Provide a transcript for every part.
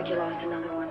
like you lost another one.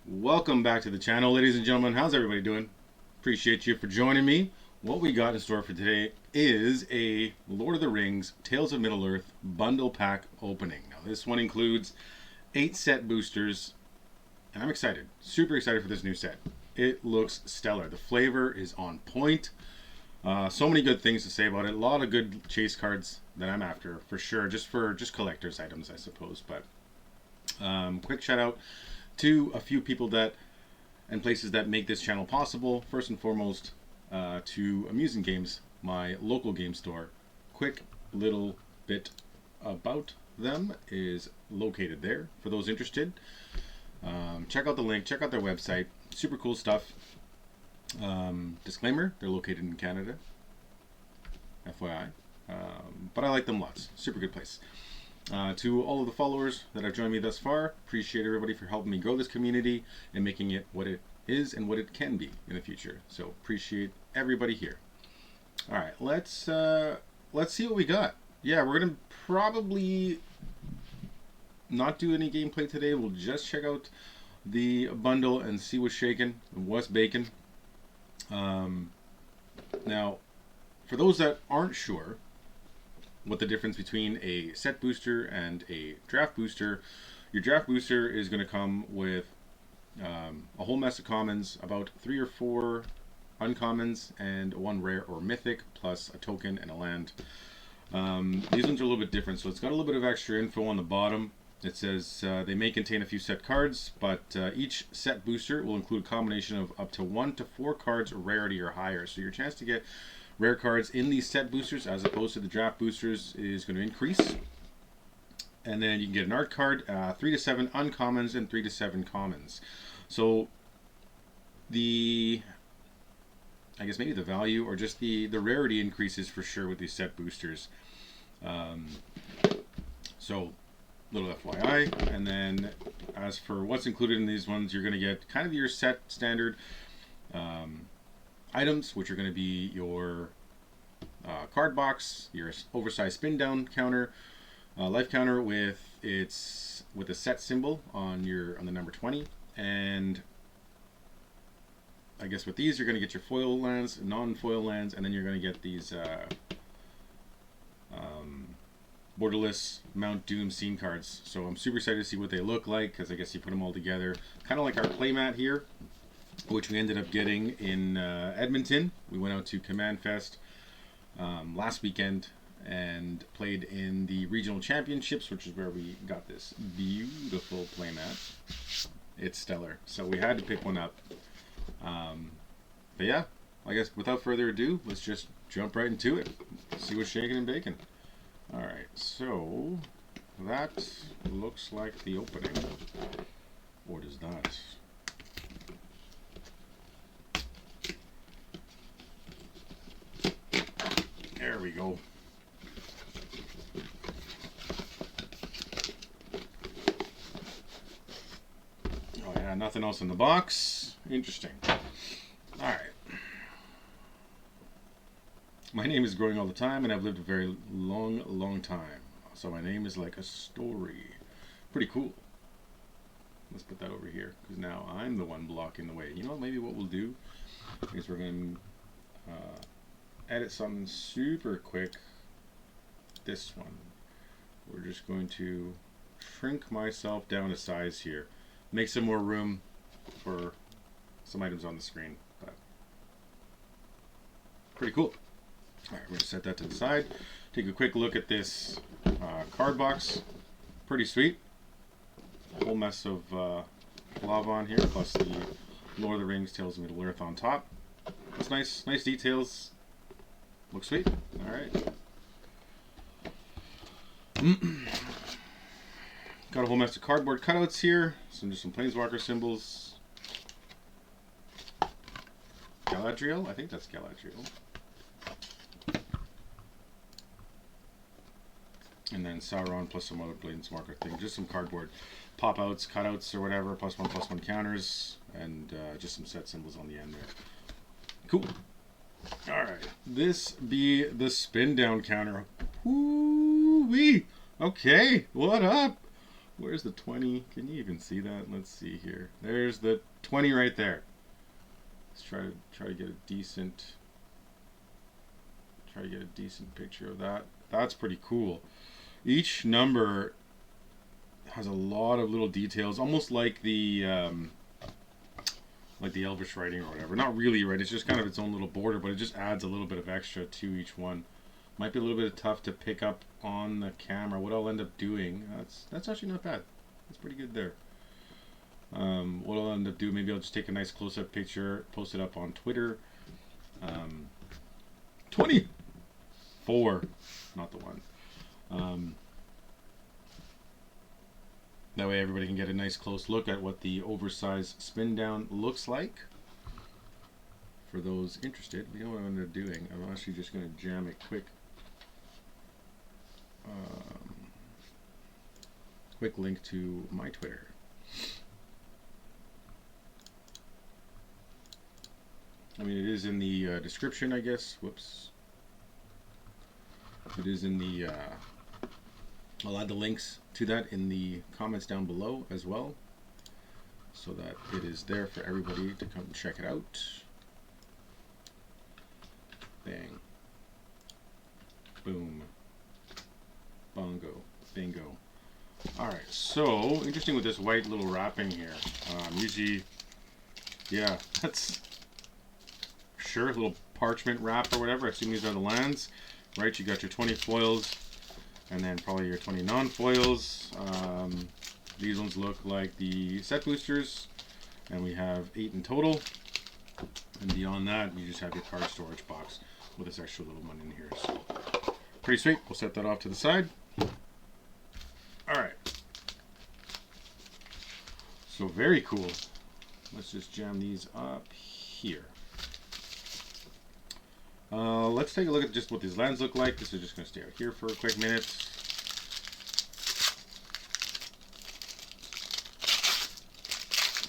Welcome back to the channel, ladies and gentlemen. How's everybody doing? Appreciate you for joining me. What we got in store for today is a Lord of the Rings Tales of Middle-earth bundle pack opening. Now this one includes 8 set boosters, and I'm excited, super excited for this new set. It looks stellar. The flavor is on point. So many good things to say about it. A lot of good chase cards that I'm after for sure, just collector's items, I suppose. But quick shout out to a few people that and places that make this channel possible. First and foremost, to Amusing Games, my local game store. Quick little bit about them is located there for those interested. Check out the link, check out their website. Super cool stuff. Disclaimer, they're located in Canada, FYI. But I like them lots. Super good place. To all of the followers that have joined me thus far, appreciate everybody for helping me grow this community and making it what it is and what it can be in the future. So appreciate everybody here. All right, let's see what we got. Yeah, we're gonna probably not do any gameplay today. We'll just check out the bundle and see what's shaking, what's baking. Now, for those that aren't sure what the difference between a set booster and a draft booster, your draft booster is going to come with a whole mess of commons, about 3 or 4 uncommons, and 1 rare or mythic, plus a token and a land. These ones are a little bit different, so it's got a little bit of extra info on the bottom. It says they may contain a few set cards, but each set booster will include a combination of up to 1 to 4 cards, rarity or higher. So your chance to get rare cards in these set boosters as opposed to the draft boosters is going to increase. And then you can get an art card, 3 to 7 uncommons, and 3 to 7 commons. So I guess maybe the value or just the rarity increases for sure with these set boosters. So little FYI. And then as for what's included in these ones, you're going to get kind of your set standard items, which are going to be your card box, your oversized spin down counter, life counter with a set symbol on the number 20, and I guess with these you're going to get your foil lands, non-foil lands, and then you're going to get these borderless Mount Doom scene cards. So I'm super excited to see what they look like, because I guess you put them all together, kind of like our playmat here, which we ended up getting in Edmonton. We went out to Command Fest last weekend and played in the regional championships, which is where we got this beautiful playmat. It's stellar, so we had to pick one up. But yeah, I guess without further ado, let's just jump right into it. See what's shaking and baking. Alright, so that looks like the opening. Or does not. There we go. Oh yeah, nothing else in the box. Interesting. Alright. My name is growing all the time, and I've lived a very long time. So my name is like a story. Pretty cool. Let's put that over here, because now I'm the one blocking the way. You know, maybe what we'll do is we're going to edit something super quick. This one. We're just going to shrink myself down a size here. Make some more room for some items on the screen. But pretty cool. Alright, we're going to set that to the side. Take a quick look at this card box. Pretty sweet. A whole mess of lava on here, plus the Lord of the Rings, Tales of Middle Earth on top. That's nice. Nice details. Looks sweet. Alright. Got a whole mess of cardboard cutouts here. Just some Planeswalker symbols. Galadriel? I think that's Galadriel. And then Sauron plus some other Planeswalker thing. Just some cardboard pop-outs, cutouts, or whatever. +1/+1 counters. And just some set symbols on the end there. Cool. Alright. This be the spin down counter. Woo-wee! Okay, what up? Where's the 20? Can you even see that? Let's see here. There's the 20 right there. Let's try to get a decent picture of that. That's pretty cool. Each number has a lot of little details, almost like the Elvish writing or whatever. Not really, right? It's just kind of its own little border, but it just adds a little bit of extra to each one. Might be a little bit tough to pick up on the camera. What I'll end up doing, that's actually not bad. That's pretty good there. What I'll end up doing, maybe I'll just take a nice close-up picture, post it up on Twitter. 24, not the one. That way everybody can get a nice close look at what the oversized spin down looks like. For those interested, you know what I'm going to be doing? I'm actually just going to jam a quick link to my Twitter. I mean, it is in the description, I guess. Whoops. It is in the... I'll add the links to that in the comments down below as well, so that it is there for everybody to come check it out. Bang. Boom. Bongo. Bingo. Alright, so, interesting with this white little wrapping here. Usually, yeah, that's sure, a little parchment wrap or whatever. I assume these are the lands, right? You got your 20 foils, and then probably your 20 non-foils. These ones look like the set boosters, and we have 8 in total. And beyond that, you just have your card storage box with this extra little one in here. So, pretty sweet. We'll set that off to the side. Alright. So, very cool. Let's just jam these up here. Let's take a look at just what these lands look like. This is just going to stay out here for a quick minute.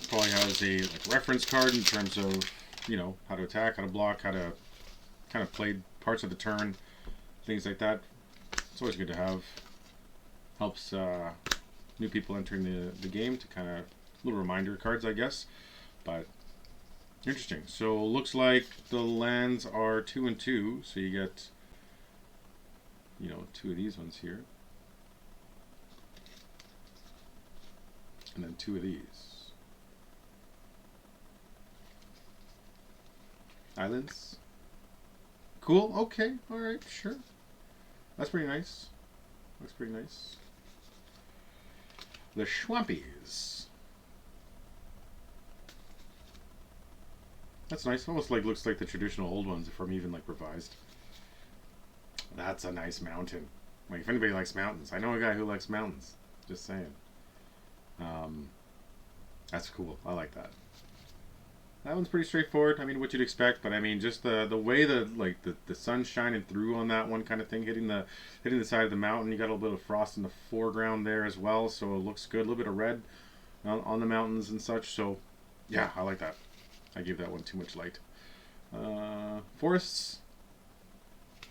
Probably has a reference card in terms of, you know, how to attack, how to block, how to kind of play parts of the turn, things like that. It's always good to have. Helps new people entering the game to kind of little reminder cards, I guess. But interesting. So looks like the lands are 2 and 2. So you get, you know, 2 of these ones here, and then 2 of these. Islands. Cool. Okay. All right. Sure. That's pretty nice. Looks pretty nice. The Schwampies. That's nice. Almost like looks like the traditional old ones from even like revised. That's a nice mountain. Like if anybody likes mountains, I know a guy who likes mountains. Just saying. That's cool. I like that. That one's pretty straightforward. I mean, what you'd expect, but I mean, just the way the sun's shining through on that one kind of thing, hitting the side of the mountain. You got a little bit of frost in the foreground there as well, so it looks good. A little bit of red on the mountains and such. So, yeah, I like that. I gave that one too much light. Forests,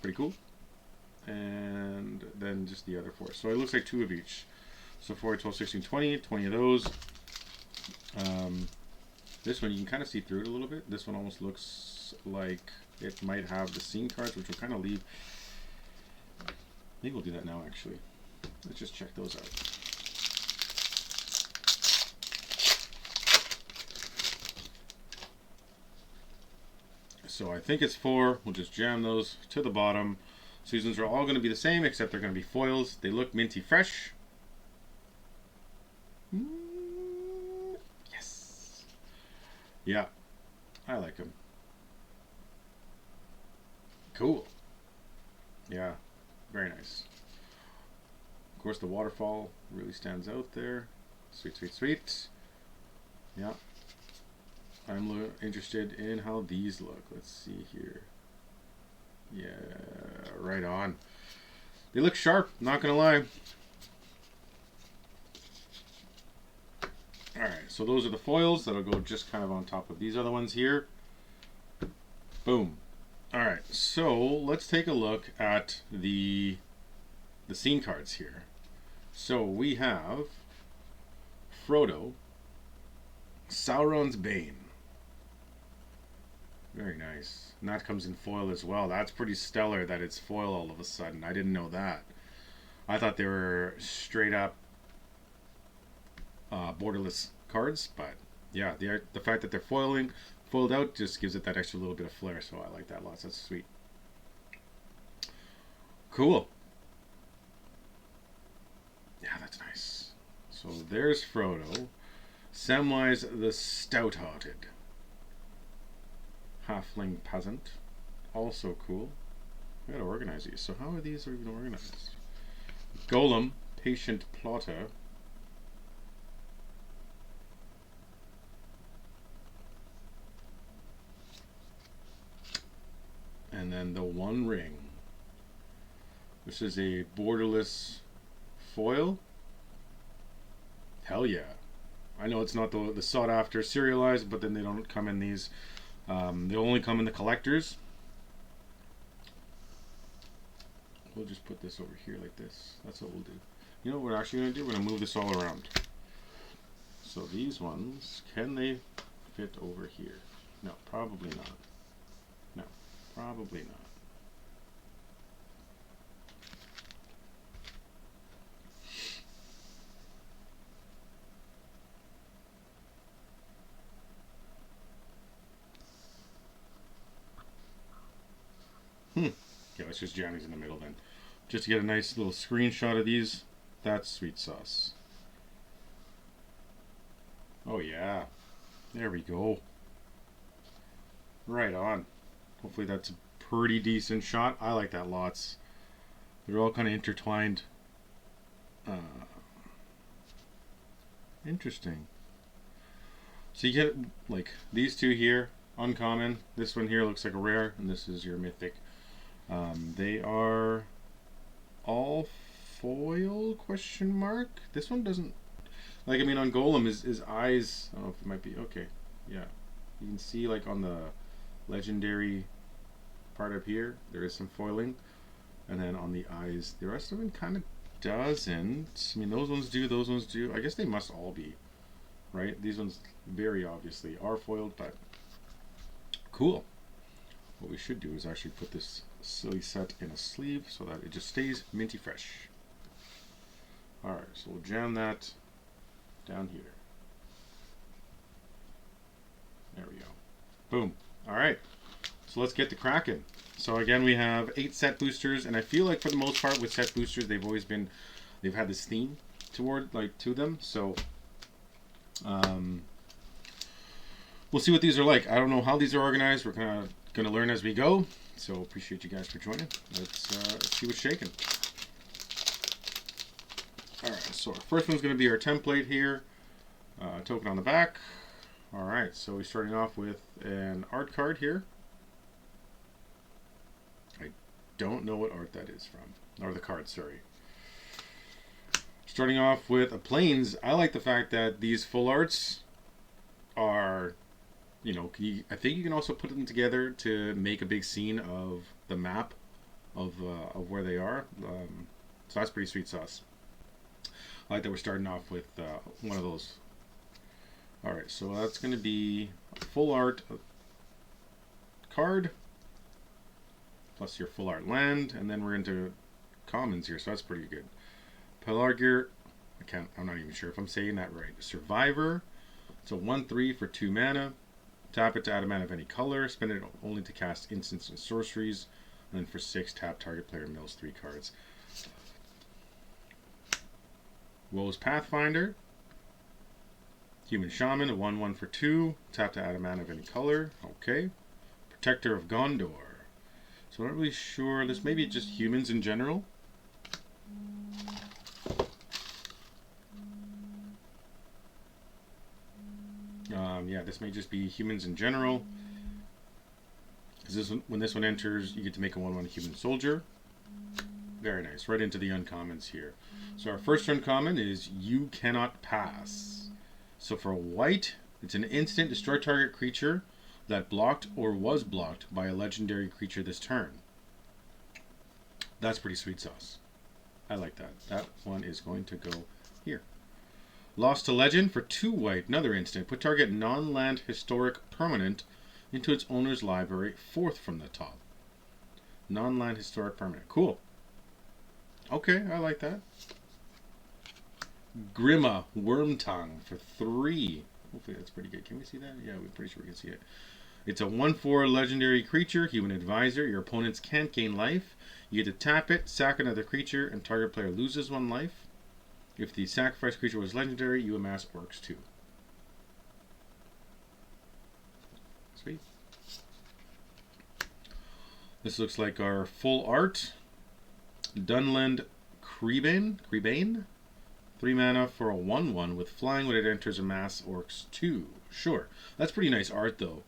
pretty cool. And then just the other forest. So it looks like 2 of each. So 4, 12, 16, 20. 20 of those. This one, you can kind of see through it a little bit. This one almost looks like it might have the scene cards, which will kind of leave. Maybe we'll do that now, actually. Let's just check those out. So I think it's 4. We'll just jam those to the bottom. Seasons are all going to be the same, except they're going to be foils. They look minty fresh. Yes. Yeah, I like them. Cool. Yeah, very nice. Of course, the waterfall really stands out there. Sweet, sweet, sweet. Yeah. I'm interested in how these look. Let's see here. Yeah, right on. They look sharp, not gonna lie. Alright, so those are the foils that'll go just kind of on top of these other ones here. Boom. Alright, so let's take a look at the scene cards here. So we have Frodo, Sauron's Bane. Very nice. And that comes in foil as well. That's pretty stellar that it's foil all of a sudden. I didn't know that. I thought they were straight up borderless cards, but yeah, the fact that they're foiled out just gives it that extra little bit of flair, so I like that lots. That's sweet. Cool. Yeah, that's nice. So there's Frodo. Samwise the Stout-Hearted. Halfling Peasant. Also cool. I gotta organize these. So how are these even organized? Golem, Patient Plotter. And then the One Ring. This is a borderless foil. Hell yeah. I know it's not the sought after serialized, but then they don't come in these. They only come in the collectors. We'll just put this over here like this. That's what we'll do. You know what we're actually going to do? We're going to move this all around. So these ones, can they fit over here? No, probably not. No, probably not. Okay, let's just jam these in the middle then. Just to get a nice little screenshot of these. That's sweet sauce. Oh yeah. There we go. Right on. Hopefully that's a pretty decent shot. I like that lots. They're all kind of intertwined. Interesting. So you get like these two here, uncommon. This one here looks like a rare, and this is your mythic. They are all foil question mark. This one doesn't, like, I mean on Golem his eyes, I don't know if it might be okay. Yeah. You can see like on the legendary part up here there is some foiling, and then on the eyes the rest of them kind of doesn't. I mean those ones do, those ones do. I guess they must all be, right? These ones very obviously are foiled, but cool. What we should do is actually put this silly set in a sleeve so that it just stays minty fresh. Alright, so we'll jam that down here. There we go. Boom. Alright, so let's get to cracking. So again, we have 8 set boosters, and I feel like for the most part with set boosters they've always been, they've had this theme toward, like, to them. So we'll see what these are like. I don't know how these are organized. We're kind of going to learn as we go. So appreciate you guys for joining. Let's see what's shaking. Alright, so our first one's going to be our template here. Token on the back. Alright, so we're starting off with an art card here. I don't know what art that is from. Or the card, sorry. Starting off with a plains. I like the fact that these full arts are, you know, I think you can also put them together to make a big scene of the map of where they are. So that's pretty sweet sauce. I like that we're starting off with one of those. Alright, so that's going to be a full art card plus your full art land, and then we're into commons here, so that's pretty good. Pelargir, I'm not even sure if I'm saying that right. Survivor, so 1/3 for 2 mana. Tap it to add a mana of any color. Spend it only to cast instants and sorceries. And then for 6, tap target player mills 3 cards. Woe's Pathfinder. Human Shaman, a 1/1 for 2. Tap to add a mana of any color. Okay. Protector of Gondor. So I'm not really sure. This may be just humans in general. Yeah, this may just be humans in general. Because when this one enters, you get to make a 1/1 human soldier. Very nice. Right into the uncommons here. So our first uncommon is You Cannot Pass. So for white, it's an instant. Destroy target creature that blocked or was blocked by a legendary creature this turn. That's pretty sweet sauce. I like that. That one is going to go here. Lost to Legend for 2 white, another instant. Put target non-land historic permanent into its owner's library, 4th from the top. Non-land historic permanent. Cool. Okay, I like that. Grima Wormtongue for 3. Hopefully that's pretty good. Can we see that? Yeah, we're pretty sure we can see it. It's a 1/4 legendary creature, Human Advisor. Your opponents can't gain life. You get to tap it, sack another creature, and target player loses 1 life. If the sacrifice creature was legendary, you amass orcs 2. Sweet. This looks like our full art. Dunland Creebane. 3 mana for a 1/1 with flying when it enters a mass orcs 2. Sure. That's pretty nice art though.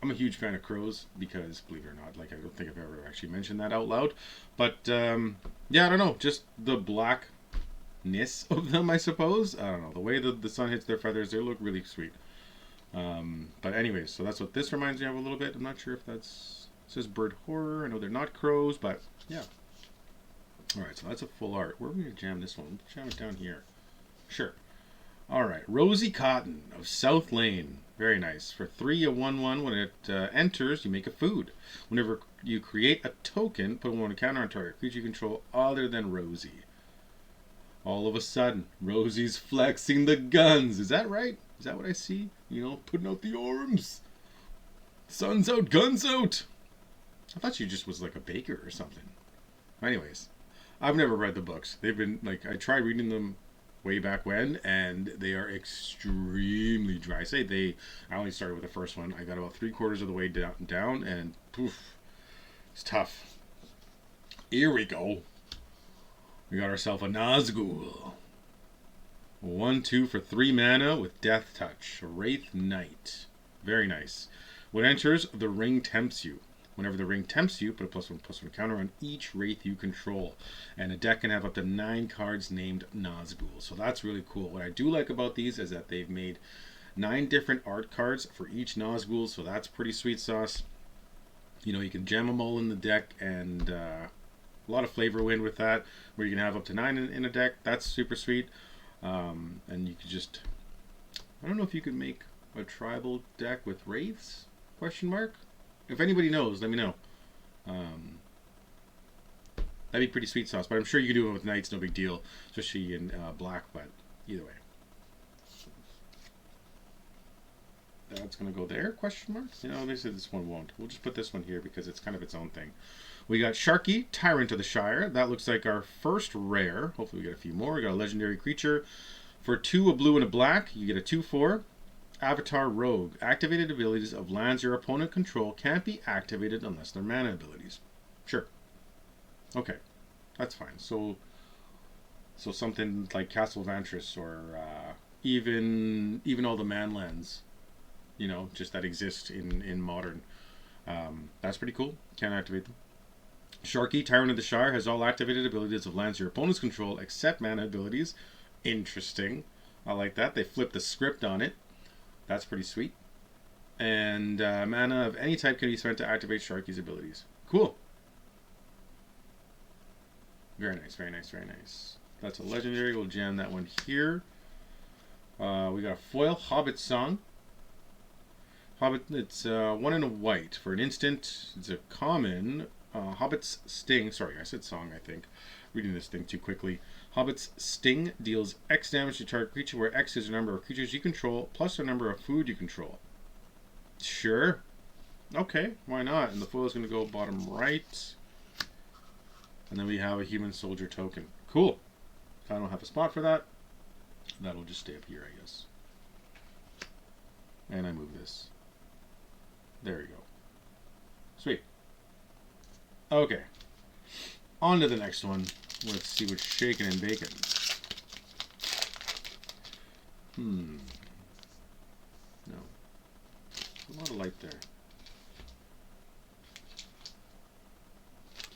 I'm a huge fan of crows because, believe it or not, like I don't think I've ever actually mentioned that out loud. But yeah, I don't know. Just the blackness of them, I suppose. I don't know. The way the sun hits their feathers, they look really sweet. But anyways, so that's what this reminds me of a little bit. I'm not sure if that's... It says bird horror. I know they're not crows, but yeah. Alright, so that's a full art. Where are we going to jam this one? Let's jam it down here. Sure. Alright, Rosy Cotton of South Lane. Very nice. For 3, a 1/1, when it enters, you make a food. Whenever you create a token, put one on a counter on target creature you control other than Rosie. All of a sudden, Rosie's flexing the guns. Is that right? Is that what I see? You know, putting out the arms. Sun's out, guns out. I thought she just was like a baker or something. Anyways, I've never read the books. They've been, like, I tried reading them way back when, and they are extremely dry. I only started with the first one. I got about 3/4 of the way down, and poof, it's tough. Here we go. We got ourselves a Nazgul. 1/2 for 3 mana with Death Touch. A Wraith Knight. Very nice. When enters, the ring tempts you. Whenever the ring tempts you, put a +1/+1 counter on each Wraith you control. And a deck can have up to 9 cards named Nazgul. So that's really cool. What I do like about these is that they've made 9 different art cards for each Nazgul. So that's pretty sweet sauce. You know, you can jam them all in the deck, and a lot of flavor win with that, where you can have up to 9 in a deck. That's super sweet. And you could just... I don't know if you could make a tribal deck with Wraiths? Question mark? If anybody knows, let me know. That'd be pretty sweet sauce, but I'm sure you can do it with Knights, no big deal, especially in black, but either way. That's going to go there, question mark? You know, they said this one won't. We'll just put this one here because it's kind of its own thing. We got Sharky, Tyrant of the Shire. That looks like our first rare. Hopefully we get a few more. We got a legendary creature. For 2, a blue and a black, you get a 2/4. Avatar Rogue. Activated abilities of lands your opponent control can't be activated unless they're mana abilities. Sure. Okay. That's fine. So something like Castle Vantress, or even all the man lands, you know, just that exist in modern. That's pretty cool. Can't activate them. Sharky, Tyrant of the Shire, has all activated abilities of lands your opponents control except mana abilities. Interesting. I like that. They flipped the script on it. That's pretty sweet. And mana of any type can be spent to activate Sharky's abilities. Cool. Very nice, very nice, very nice. That's a legendary. We'll jam that one here. We got a foil, Hobbit Song. Hobbit, it's 1 and a white. For an instant, it's a common. Hobbit's Sting. Sorry, I said song, I think. Reading this thing too quickly. Hobbit's Sting deals X damage to target creature, where X is the number of creatures you control plus the number of food you control. Sure. Okay, why not? And the foil is going to go bottom right. And then we have a human soldier token. Cool. If I don't have a spot for that, that'll just stay up here, I guess. And I move this. There we go. Sweet. Okay. On to the next one. Let's see what's shaking and baking. No. A lot of light there.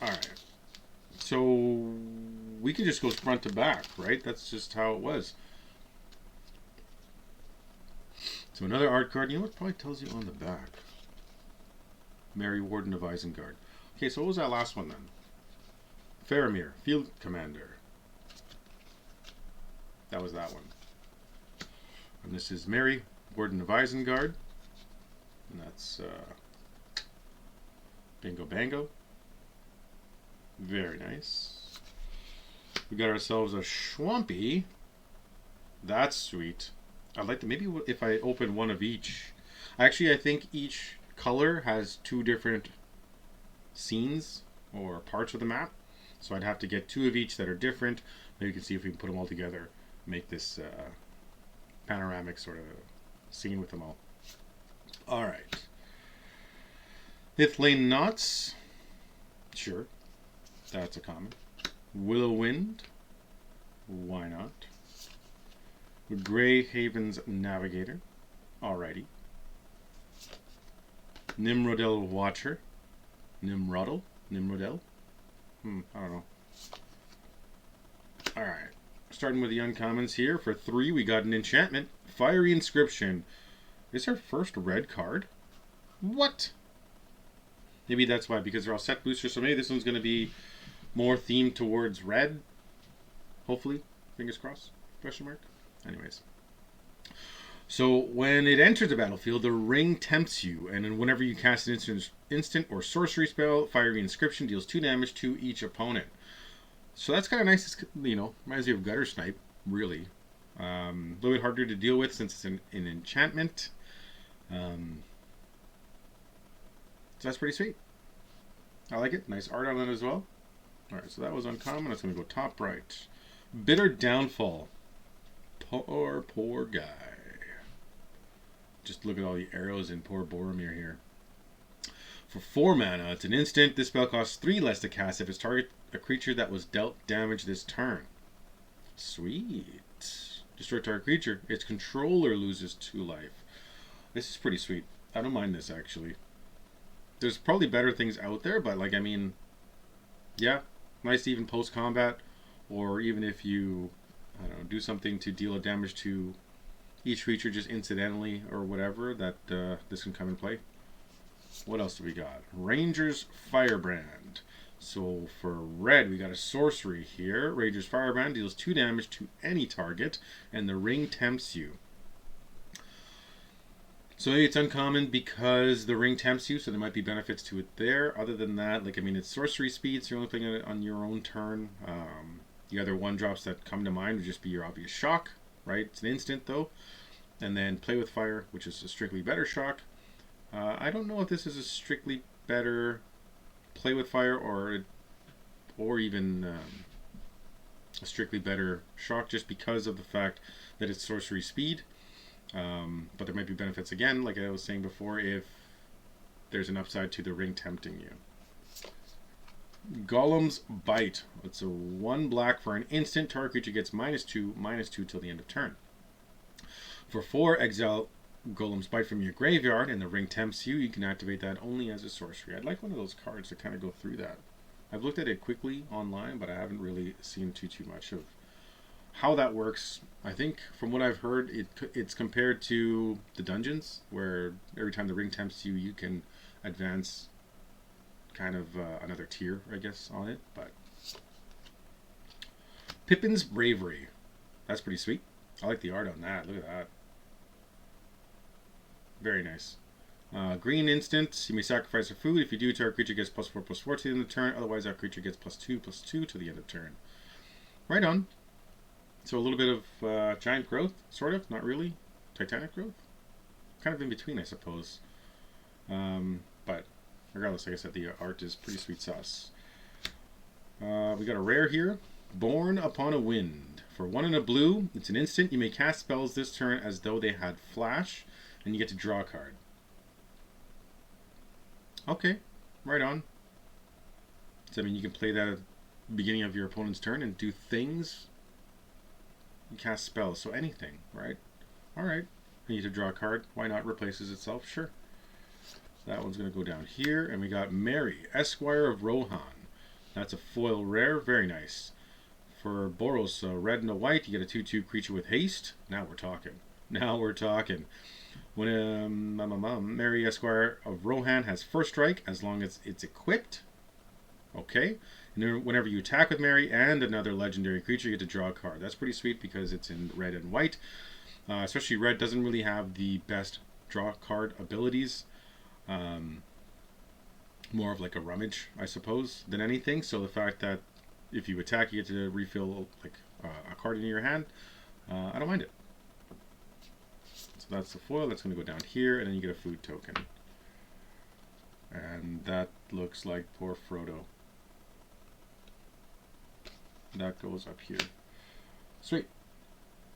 Alright. So we could just go front to back, right? That's just how it was. So another art card. You know what probably tells you on the back? Mary Warden of Isengard. Okay, so what was that last one then? Faramir, Field Commander. That was that one. And this is Mary, Warden of Isengard. And that's Bingo Bango. Very nice. We got ourselves a Schwampy. That's sweet. I'd like to, maybe if I open one of each. Actually, I think each color has 2 different scenes or parts of the map. So I'd have to get 2 of each that are different. Maybe you can see if we can put them all together. Make this panoramic sort of scene with them all. All right. Fifth Lane Knots. Sure. That's a common. Willow Wind. Why not? Grey Haven's Navigator. Alrighty. Nimrodel Watcher. Nimrodel? Nimrodel? I don't know. Alright. Starting with the uncommons here. For 3, we got an enchantment. Fiery Inscription. Is our first red card? What? Maybe that's why, because they're all set boosters. So maybe this one's going to be more themed towards red. Hopefully. Fingers crossed. Question mark. Anyways. So when it enters the battlefield, the ring tempts you, and then whenever you cast an instant or sorcery spell, Fiery Inscription deals 2 damage to each opponent. So that's kind of nice. It's, you know, reminds me of Gutter Snipe, really. A little bit harder to deal with since it's an enchantment. So that's pretty sweet. I like it. Nice art on it as well. Alright, so that was uncommon. That's going to go top right. Bitter Downfall. Poor guy. Just look at all the arrows in poor Boromir here. For 4 mana, it's an instant. This spell costs 3 less to cast if it's target a creature that was dealt damage this turn. Sweet. Destroy target creature. Its controller loses 2 life. This is pretty sweet. I don't mind this, actually. There's probably better things out there, but, like, I mean, yeah, nice to even post-combat, or even if you, I don't know, do something to deal a damage to each creature just incidentally or whatever, that this can come in play. What else do we got? Ranger's Firebrand. So for red, we got a sorcery here. Ranger's Firebrand deals 2 damage to any target, and the ring tempts you. So maybe it's uncommon because the ring tempts you, so there might be benefits to it there. Other than that, like, I mean, it's sorcery speed, so you're only playing it on your own turn. The other 1-drops that come to mind would just be your obvious shock, right? It's an instant, though. And then Play with Fire, which is a strictly better shock. I don't know if this is a strictly better Play with Fire or even a strictly better shock, just because of the fact that it's sorcery speed. But there might be benefits again, like I was saying before, if there's an upside to the ring tempting you. Golem's Bite. It's a 1 black for an instant. Target creature gets -2/-2 till the end of turn. For 4, exile Golem's Bite from your graveyard, and the ring tempts you. You can activate that only as a sorcery. I'd like one of those cards to kind of go through that. I've looked at it quickly online, but I haven't really seen too much of how that works. I think from what I've heard, it's compared to the dungeons, where every time the ring tempts you, you can advance kind of another tier, I guess, on it. But Pippin's Bravery. That's pretty sweet. I like the art on that. Look at that. Very nice. Green instant. You may sacrifice a food. If you do, target creature gets +4/+4 to the end of the turn. Otherwise, that creature gets +2/+2 to the end of turn. Right on. So a little bit of giant growth, sort of. Not really. Titanic growth. Kind of in between, I suppose. But regardless, like I said, the art is pretty sweet sauce. We got a rare here. Born Upon a Wind. For 1 and a blue, it's an instant. You may cast spells this turn as though they had flash, and you get to draw a card. Okay, right on. So, I mean, you can play that at the beginning of your opponent's turn and do things. You cast spells, so anything, right? Alright. You need to draw a card. Why not? Replaces itself. Sure. So that one's going to go down here. And we got Mary, Esquire of Rohan. That's a foil rare. Very nice. For Boros, red and a white, you get a 2/2 creature with haste. Now we're talking. Now we're talking. When Mary, Esquire of Rohan has first strike, as long as it's equipped. Okay. And then whenever you attack with Mary and another legendary creature, you get to draw a card. That's pretty sweet because it's in red and white. Especially red doesn't really have the best draw card abilities. More of like a rummage, I suppose, than anything. So the fact that if you attack, you get to refill like a card in your hand, I don't mind it. So that's the foil. That's going to go down here, and then you get a food token. And that looks like poor Frodo. That goes up here. Sweet.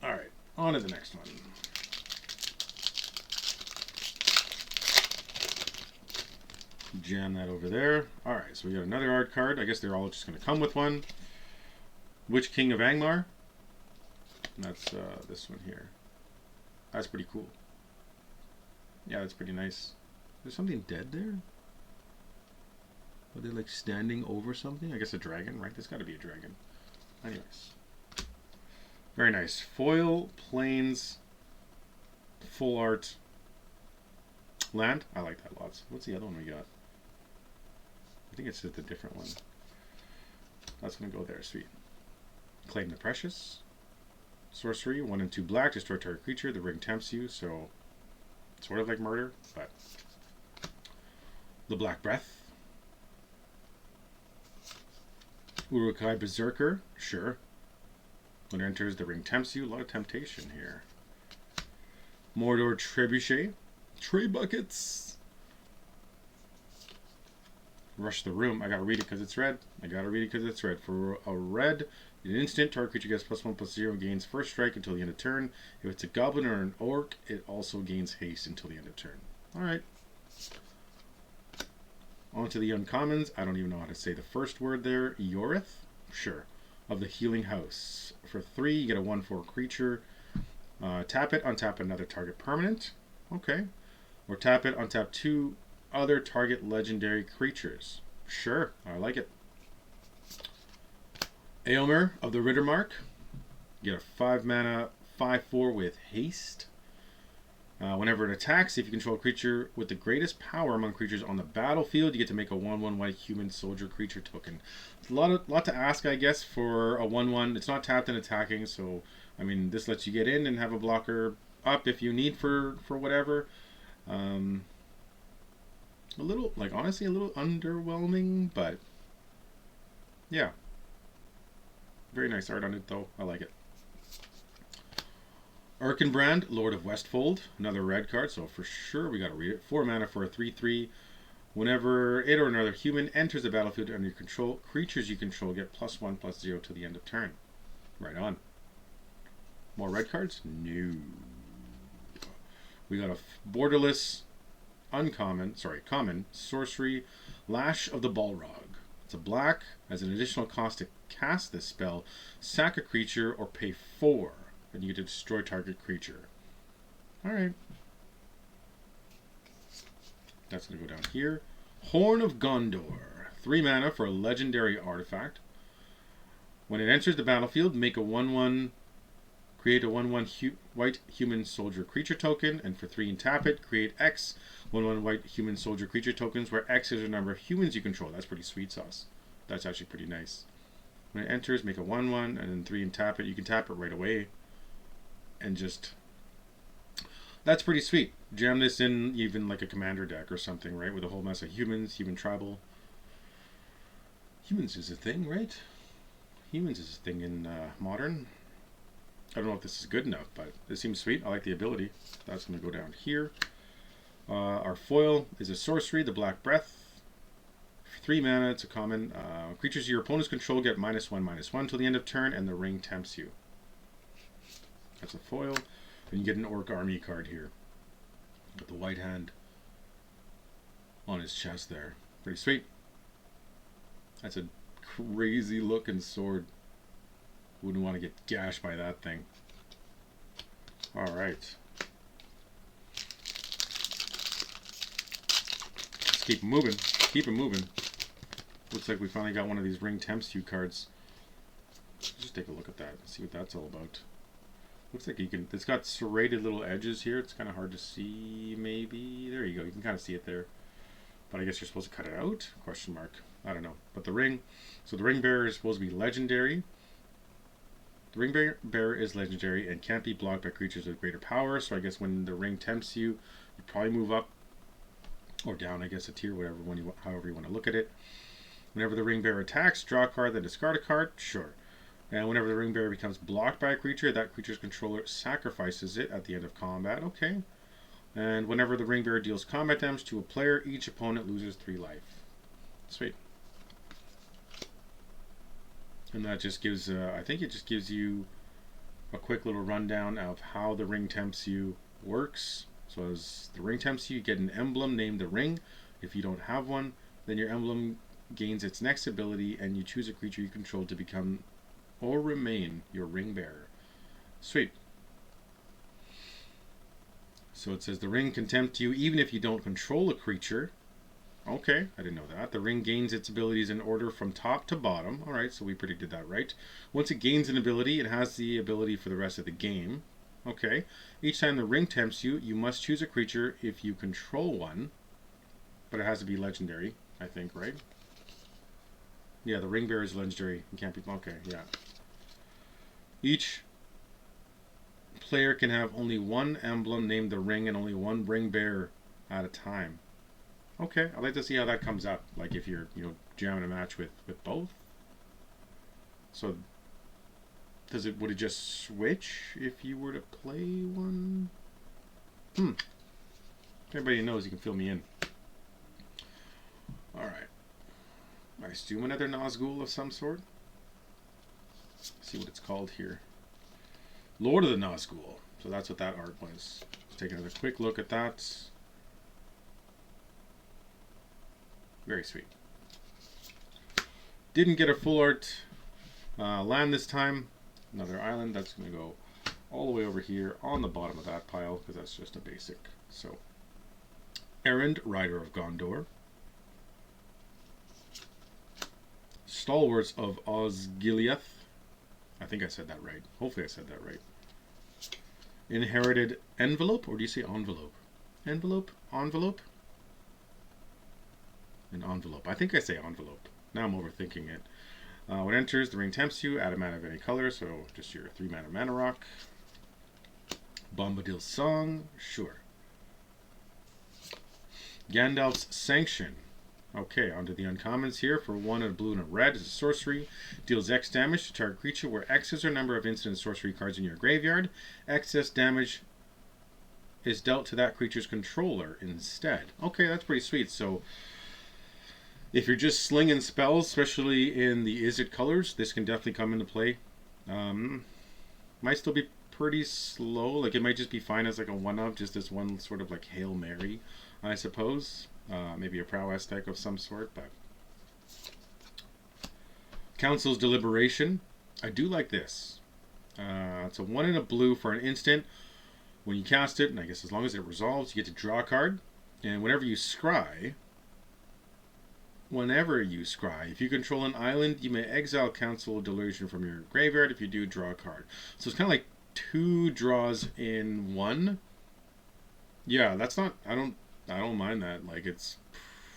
Alright, on to the next one. Jam that over there. Alright, so we got another art card. I guess they're all just going to come with one. Witch King of Angmar. That's this one here. That's pretty cool. Yeah, that's pretty nice. There's something dead there? Are they like standing over something? I guess a dragon, right? There's got to be a dragon. Anyways. Very nice. Foil, plains, full art, land. I like that lots. What's the other one we got? I think it's just a different one. That's going to go there. Sweet. Claim the Precious. Sorcery, 1 and 2 black. Destroy target creature. The ring tempts you, so sort of like murder, but the Black Breath. Urukai Berserker, sure. When it enters, the ring tempts you. A lot of temptation here. Mordor Trebuchet. Tray Buckets. Rush the Room. I gotta read it because it's red. For a red, an instant, target creature gets +1/+0 gains first strike until the end of turn. If it's a goblin or an orc, it also gains haste until the end of turn. Alright. On to the uncommons. I don't even know how to say the first word there. Yorith? Sure. Of the Healing House. For 3, you get a 1/4 creature. Tap it, untap another target permanent. Okay. Or tap it, untap 2 other target legendary creatures. Sure, I like it. Aylmer of the Rittermark. You get a 5 mana 5/4 with haste. Whenever it attacks, if you control a creature with the greatest power among creatures on the battlefield, you get to make a 1/1 white human soldier creature token. It's a lot to ask, I guess, for a 1/1. It's not tapped and attacking, so I mean, this lets you get in and have a blocker up if you need for whatever. A little, like, honestly, a little underwhelming, but yeah. Very nice art on it, though. I like it. Erkenbrand, Lord of Westfold. Another red card, so for sure we gotta read it. 4 mana for a 3/3. Whenever it or another human enters the battlefield under your control, creatures you control get +1/+0 to the end of turn. Right on. More red cards? No. We got a borderless, common sorcery, Lash of the Balrog. It's a black. As an additional cost to cast this spell, sack a creature or pay 4, and you get to destroy target creature. Alright. That's going to go down here. Horn of Gondor. 3 mana for a legendary artifact. When it enters the battlefield, make a 1/1. Create a 1/1 white human soldier creature token, and for 3 and tap it, create X 1/1 white human soldier creature tokens, where X is the number of humans you control. That's pretty sweet sauce. That's actually pretty nice. When it enters, make a 1/1, and then 3 and tap it. You can tap it right away, and just... That's pretty sweet. Jam this in even like a commander deck or something, right? With a whole mess of humans, human tribal. Humans is a thing, right? Humans is a thing in Modern. I don't know if this is good enough, but it seems sweet. I like the ability. That's going to go down here. Our foil is a sorcery, the Black Breath. For 3 mana, it's a common. Creatures your opponents control get -1/-1 till the end of turn, and the ring tempts you. That's a foil. And you get an Orc Army card here. With the white hand on his chest there. Pretty sweet. That's a crazy looking sword. Wouldn't want to get gashed by that thing. Alright. Let's keep moving. Keep it moving. Looks like we finally got one of these Ring Tempts You cards. Let's just take a look at that and see what that's all about. Looks like you can... It's got serrated little edges here. It's kind of hard to see, maybe. There you go. You can kind of see it there. But I guess you're supposed to cut it out? Question mark. I don't know. But the ring... So the Ring Bearer is supposed to be legendary. The Ring Bearer is legendary and can't be blocked by creatures with greater power, so I guess when the ring tempts you, you probably move up or down, I guess, a tier, however you want to look at it. Whenever the Ring Bearer attacks, draw a card, then discard a card, sure. And whenever the Ring Bearer becomes blocked by a creature, that creature's controller sacrifices it at the end of combat, okay. And whenever the Ring Bearer deals combat damage to a player, each opponent loses 3 life. Sweet. And that just gives, I think it just gives you a quick little rundown of how the Ring Tempts You works. So as the Ring Tempts You, you get an emblem named the Ring. If you don't have one, then your emblem gains its next ability, and you choose a creature you control to become or remain your ring bearer. Sweet. So it says the ring can tempt you even if you don't control a creature. Okay, I didn't know that. The ring gains its abilities in order from top to bottom. Alright, so we predicted that right. Once it gains an ability, it has the ability for the rest of the game. Okay. Each time the ring tempts you, you must choose a creature if you control one. But it has to be legendary, I think, right? Yeah, the ring bearer is legendary. It can't be... Okay, yeah. Each player can have only one emblem named the ring and only one ring bearer at a time. Okay, I'd like to see how that comes up. Like if you're, jamming a match with both. So, would it just switch if you were to play one? If anybody knows, you can fill me in. Alright. I assume another Nazgul of some sort. Let's see what it's called here. Lord of the Nazgul. So that's what that art was. Let's take another quick look at that. Very sweet. Didn't get a full art land this time. Another island. That's going to go all the way over here on the bottom of that pile because that's just a basic. So, Errand, Rider of Gondor. Stalwarts of Osgiliath. I think I said that right. Hopefully I said that right. Inherited Envelope, or do you say envelope? Envelope? Envelope? An envelope. I think I say envelope. Now I'm overthinking it. When it enters, the ring tempts you. Add a mana of any color, so just your 3-mana mana rock. Bombadil's Song, sure. Gandalf's Sanction. Okay, onto the uncommons here. For 1, a blue and a red is a sorcery. Deals X damage to target creature where X is the number of instant sorcery cards in your graveyard. Excess damage is dealt to that creature's controller instead. Okay, that's pretty sweet. So, if you're just slinging spells, especially in the Izzet colors, this can definitely come into play. Might still be pretty slow. Like, it might just be fine as like a one-of, just this one sort of like Hail Mary, I suppose. Maybe a prowess deck of some sort, but... Council's Deliberation. I do like this. It's a 1 and a blue for an instant. When you cast it, and I guess as long as it resolves, you get to draw a card. And whenever you scry, if you control an island, you may exile Council Delusion from your graveyard. If you do, draw a card. So it's kind of like 2 draws in 1. Yeah, that's not... I don't mind that. Like, it's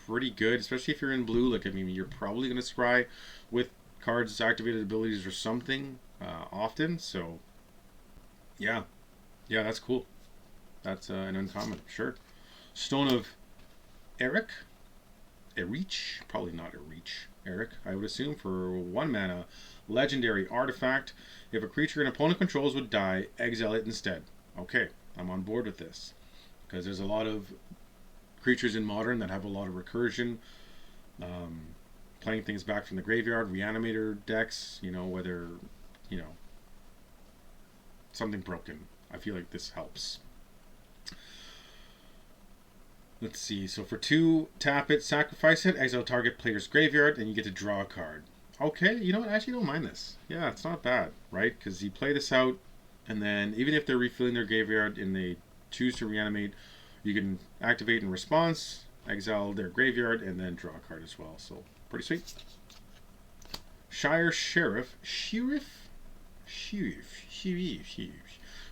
pretty good, especially if you're in blue. Like, I mean, you're probably going to scry with cards, activated abilities, or something often. So, yeah, that's cool. That's an uncommon, sure. Stone of Erich, probably not Erich, I would assume, for 1 mana, legendary artifact. If a creature an opponent controls would die, exile it instead. Okay, I'm on board with this because there's a lot of creatures in Modern that have a lot of recursion, playing things back from the graveyard, reanimator decks, whether, something broken. I feel like this helps. Let's see, so for 2, tap it, sacrifice it, exile target player's graveyard, and you get to draw a card. Okay, you know what, I actually don't mind this. Yeah, it's not bad, right? Because you play this out, and then even if they're refilling their graveyard and they choose to reanimate, you can activate in response, exile their graveyard, and then draw a card as well. So, pretty sweet. Shire Sheriff.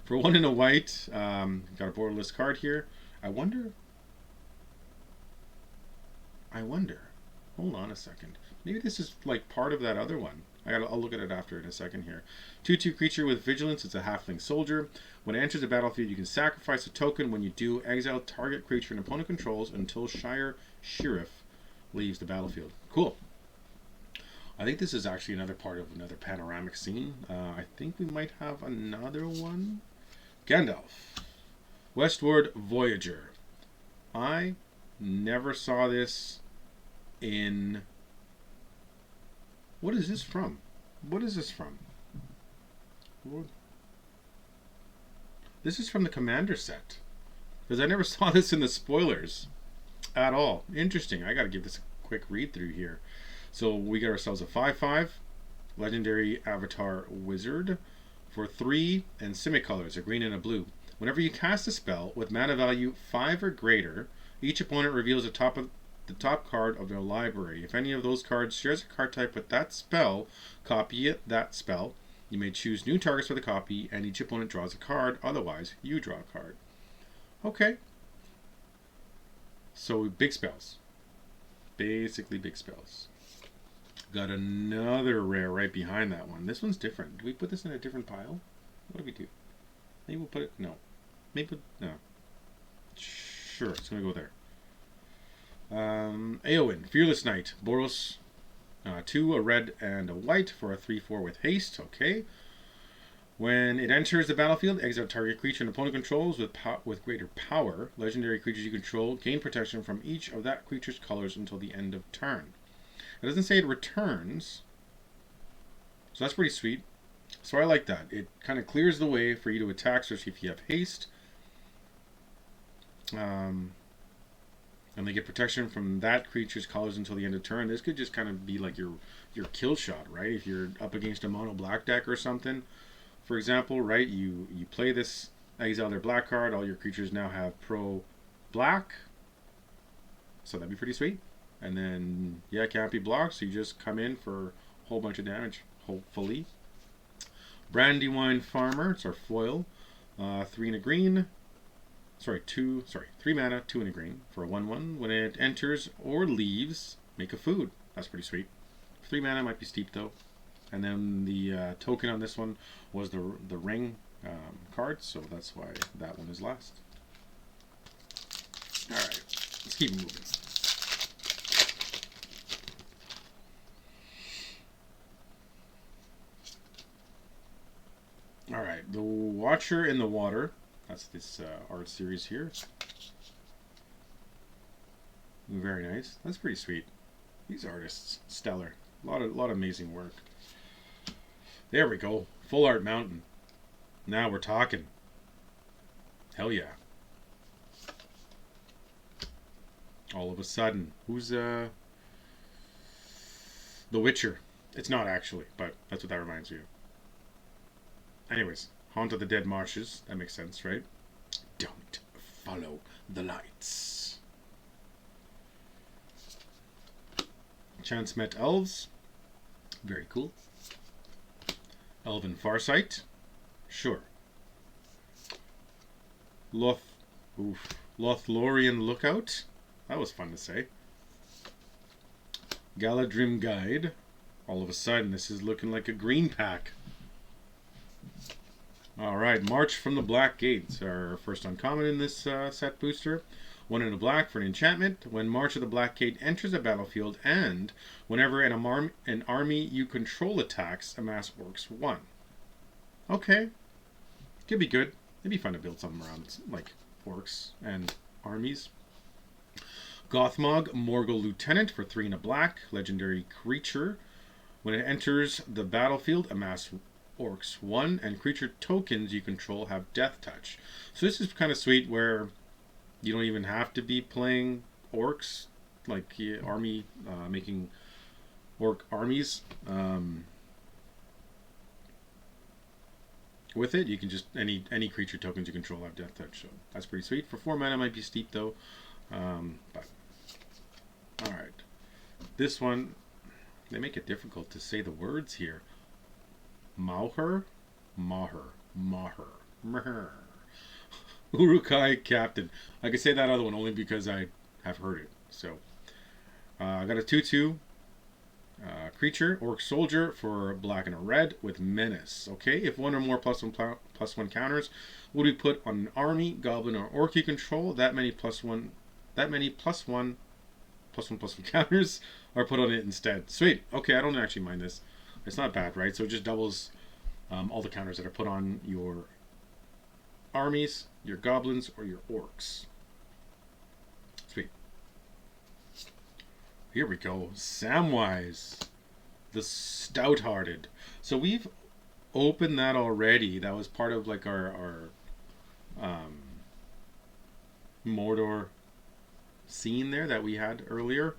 For 1 and a white, got a borderless card here. I wonder. Hold on a second. Maybe this is like part of that other one. I'll look at it after in a second here. 2/2 creature with vigilance. It's a halfling soldier. When it enters the battlefield, you can sacrifice a token. When you do, exile target creature an opponent controls until Shire Sheriff leaves the battlefield. Cool. I think this is actually another part of another panoramic scene. I think we might have another one. Gandalf. Westward Voyager. I never saw this in... What is this from? This is from the Commander set. Because I never saw this in the spoilers. at all. Interesting. I got to give this a quick read through here. So we got ourselves a 5/5 legendary avatar wizard for 3 and Simic colors, a green and a blue. Whenever you cast a spell with mana value 5 or greater, each opponent reveals the top card of their library. If any of those cards shares a card type with that spell, copy that spell. You may choose new targets for the copy, and each opponent draws a card. Otherwise, you draw a card. Okay. So big spells. Basically big spells. Got another rare right behind that one. This one's different. Do we put this in a different pile? What do we do? Maybe we'll put it... No. Maybe... No. Sure, it's going to go there. Eowyn, Fearless Knight. Boros, 2, a red and a white for a 3/4 with haste. Okay. When it enters the battlefield, exile target creature an opponent controls with greater power. Legendary creatures you control gain protection from each of that creature's colors until the end of turn. It doesn't say it returns, so that's pretty sweet. So I like that. It kind of clears the way for you to attack, especially if you have haste. And they get protection from that creature's colors until the end of turn. This could just kind of be like your kill shot, right? If you're up against a mono black deck or something, for example, right? You play this, exile their black card. All your creatures now have pro black, so that'd be pretty sweet. And then yeah, can't be blocked, so you just come in for a whole bunch of damage, hopefully. Brandywine Farmer, it's our foil. 3 and a green. 3 mana, 2 and a green for a 1/1. When it enters or leaves, make a food. That's pretty sweet. 3 mana might be steep though. And then the token on this one was the ring card, so that's why that one is last. Alright, let's keep moving. Alright, the Watcher in the Water. That's this art series here. Very nice. That's pretty sweet. These artists, stellar. A lot of amazing work. There we go. Full Art Mountain. Now we're talking. Hell yeah. All of a sudden. Who's The Witcher. It's not actually, but that's what that reminds me of. Anyways, Haunt of the Dead Marshes. That makes sense, right? Don't follow the lights. Chance Met Elves. Very cool. Elven Farsight. Sure. Lothlorien Lookout. That was fun to say. Galadrim Guide. All of a sudden, this is looking like a green pack. Alright, March from the Black Gates, our first uncommon in this set booster. 1 in a black for an enchantment. When March of the Black Gate enters a battlefield, and whenever an army you control attacks, amass orcs 1. Okay. Could be good. It'd be fun to build something around, like, orcs and armies. Gothmog, Morgul Lieutenant for 3 in a black. Legendary creature. When it enters the battlefield, amass orcs 1, and creature tokens you control have death touch. So this is kind of sweet where you don't even have to be playing orcs, like army, making orc armies. With it, you can just, any creature tokens you control have death touch. So that's pretty sweet. For 4 mana, might be steep though. But alright. This one, they make it difficult to say the words here. Maher. Urukai Captain. I can say that other one only because I have heard it. So, I got a 2/2 creature, Orc Soldier for black and a red with Menace. Okay, if one or more +1 counters would be put on an army, goblin, or orc you control, that many +1 counters are put on it instead. Sweet. Okay, I don't actually mind this. It's not bad, right? So it just doubles all the counters that are put on your armies, your goblins, or your orcs. Sweet. Here we go. Samwise, the Stout-Hearted. So we've opened that already. That was part of like our Mordor scene there that we had earlier.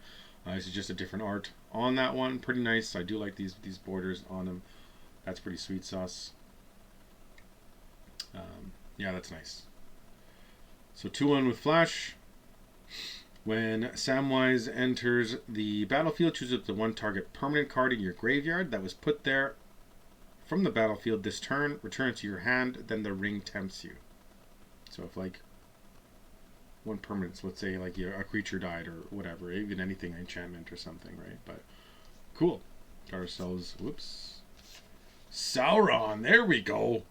This is just a different art on that one. Pretty nice. I do like these borders on them. That's pretty sweet sauce. Yeah, that's nice. So 2-1 with Flash. When Samwise enters the battlefield, choose up the one target permanent card in your graveyard that was put there from the battlefield this turn. Return it to your hand, then the ring tempts you. So if like one permanent, let's say like a creature died or whatever, even anything, enchantment or something, right? But cool. Got ourselves, whoops, Sauron. There we go.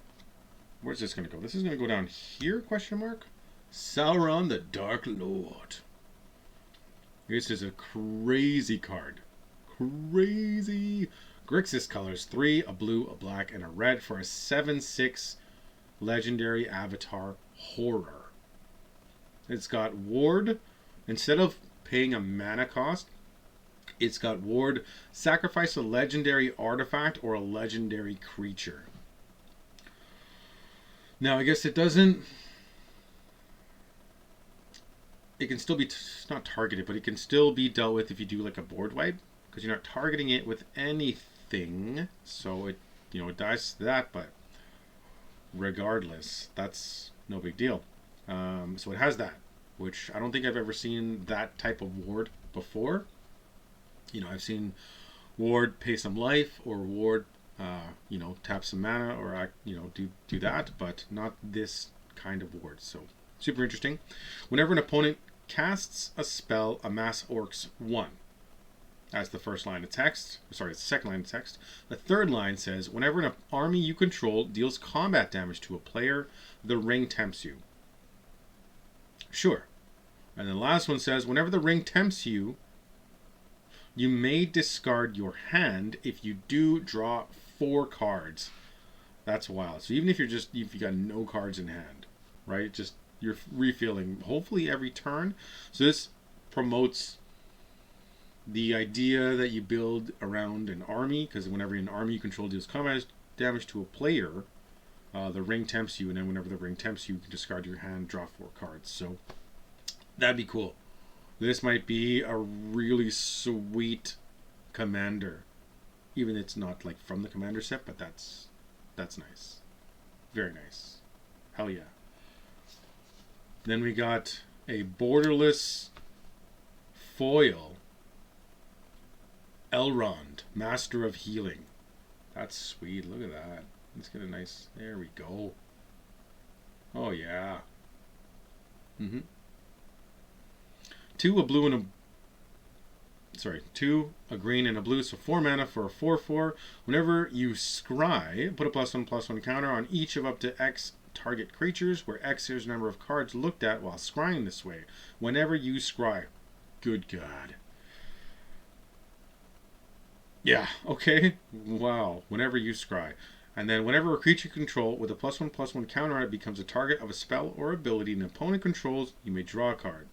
Where's this going to go? This is going to go down here, question mark? Sauron the Dark Lord. This is a crazy card. Crazy. Grixis colors 3, a blue, a black, and a red for a 7/6 legendary avatar horror. It's got ward. Instead of paying a mana cost, it's got ward. Sacrifice a legendary artifact or a legendary creature. Now, I guess it doesn't... It can still be... It's not targeted, but it can still be dealt with if you do like a board wipe. Because you're not targeting it with anything. So it, it dies to that, but regardless, that's no big deal. So it has that, which I don't think I've ever seen that type of ward before. I've seen ward pay some life or ward tap some mana or do that, but not this kind of ward. So super interesting. Whenever an opponent casts a spell, amass orcs 1. That's the first line of text. Sorry, it's the second line of text. The third line says, whenever an army you control deals combat damage to a player, the ring tempts you. Sure. And the last one says, whenever the ring tempts you, you may discard your hand. If you do, draw 4 cards. That's wild. So even if if you got no cards in hand, right? Just you're refilling hopefully every turn. So this promotes the idea that you build around an army, because whenever an army you control deals combat damage to a player, the ring tempts you, and then whenever the ring tempts you, you can discard your hand, draw 4 cards. So that'd be cool. This might be a really sweet commander. Even it's not like from the commander set, but that's nice. Very nice. Hell yeah. Then we got a borderless foil Elrond, Master of Healing. That's sweet. Look at that. Let's get a nice... There we go. Oh, yeah. 2, a blue and a... Sorry, 2, a green and a blue, so 4 mana for a 4/4. Whenever you scry, put a +1/+1 counter on each of up to X target creatures, where X is the number of cards looked at while scrying this way. Whenever you scry. Good God. Yeah, okay. Wow. Whenever you scry. And then whenever a creature you control with a +1/+1 counter on it becomes a target of a spell or ability an opponent controls, you may draw a card.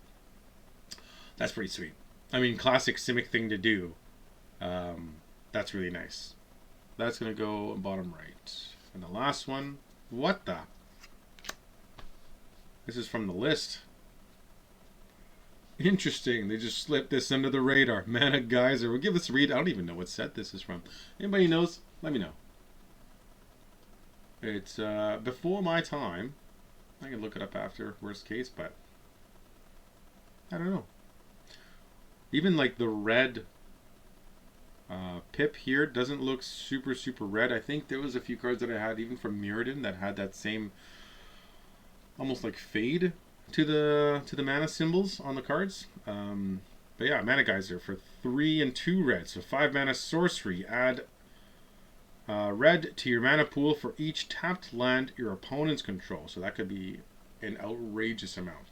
That's pretty sweet. I mean, classic Simic thing to do. That's really nice. That's going to go bottom right. And the last one, what the? This is from the list. Interesting. They just slipped this under the radar. Mana Geyser. We'll give this a read. I don't even know what set this is from. Anybody knows? Let me know. It's before my time. I can look it up after, worst case, but I don't know. Even like the red pip here doesn't look super red. I think there was a few cards that I had even from Mirrodin that had that same almost like fade to the mana symbols on the cards. But yeah, Mana Geyser for 3 and 2 red. So 5 mana sorcery. Add red to your mana pool for each tapped land your opponents control. So that could be an outrageous amount,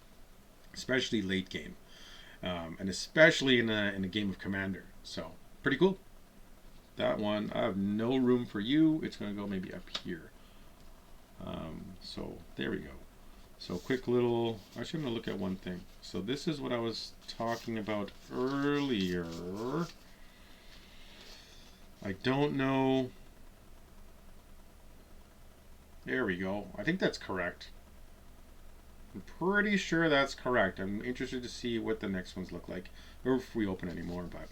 especially late game. And especially in a game of Commander. So, pretty cool. That one, I have no room for you. It's going to go maybe up here. So, there we go. So, quick little... Actually, I'm going to look at one thing. So, this is what I was talking about earlier. I don't know... There we go. I think that's correct. I'm pretty sure that's correct. I'm interested to see what the next ones look like, or if we open any more, but...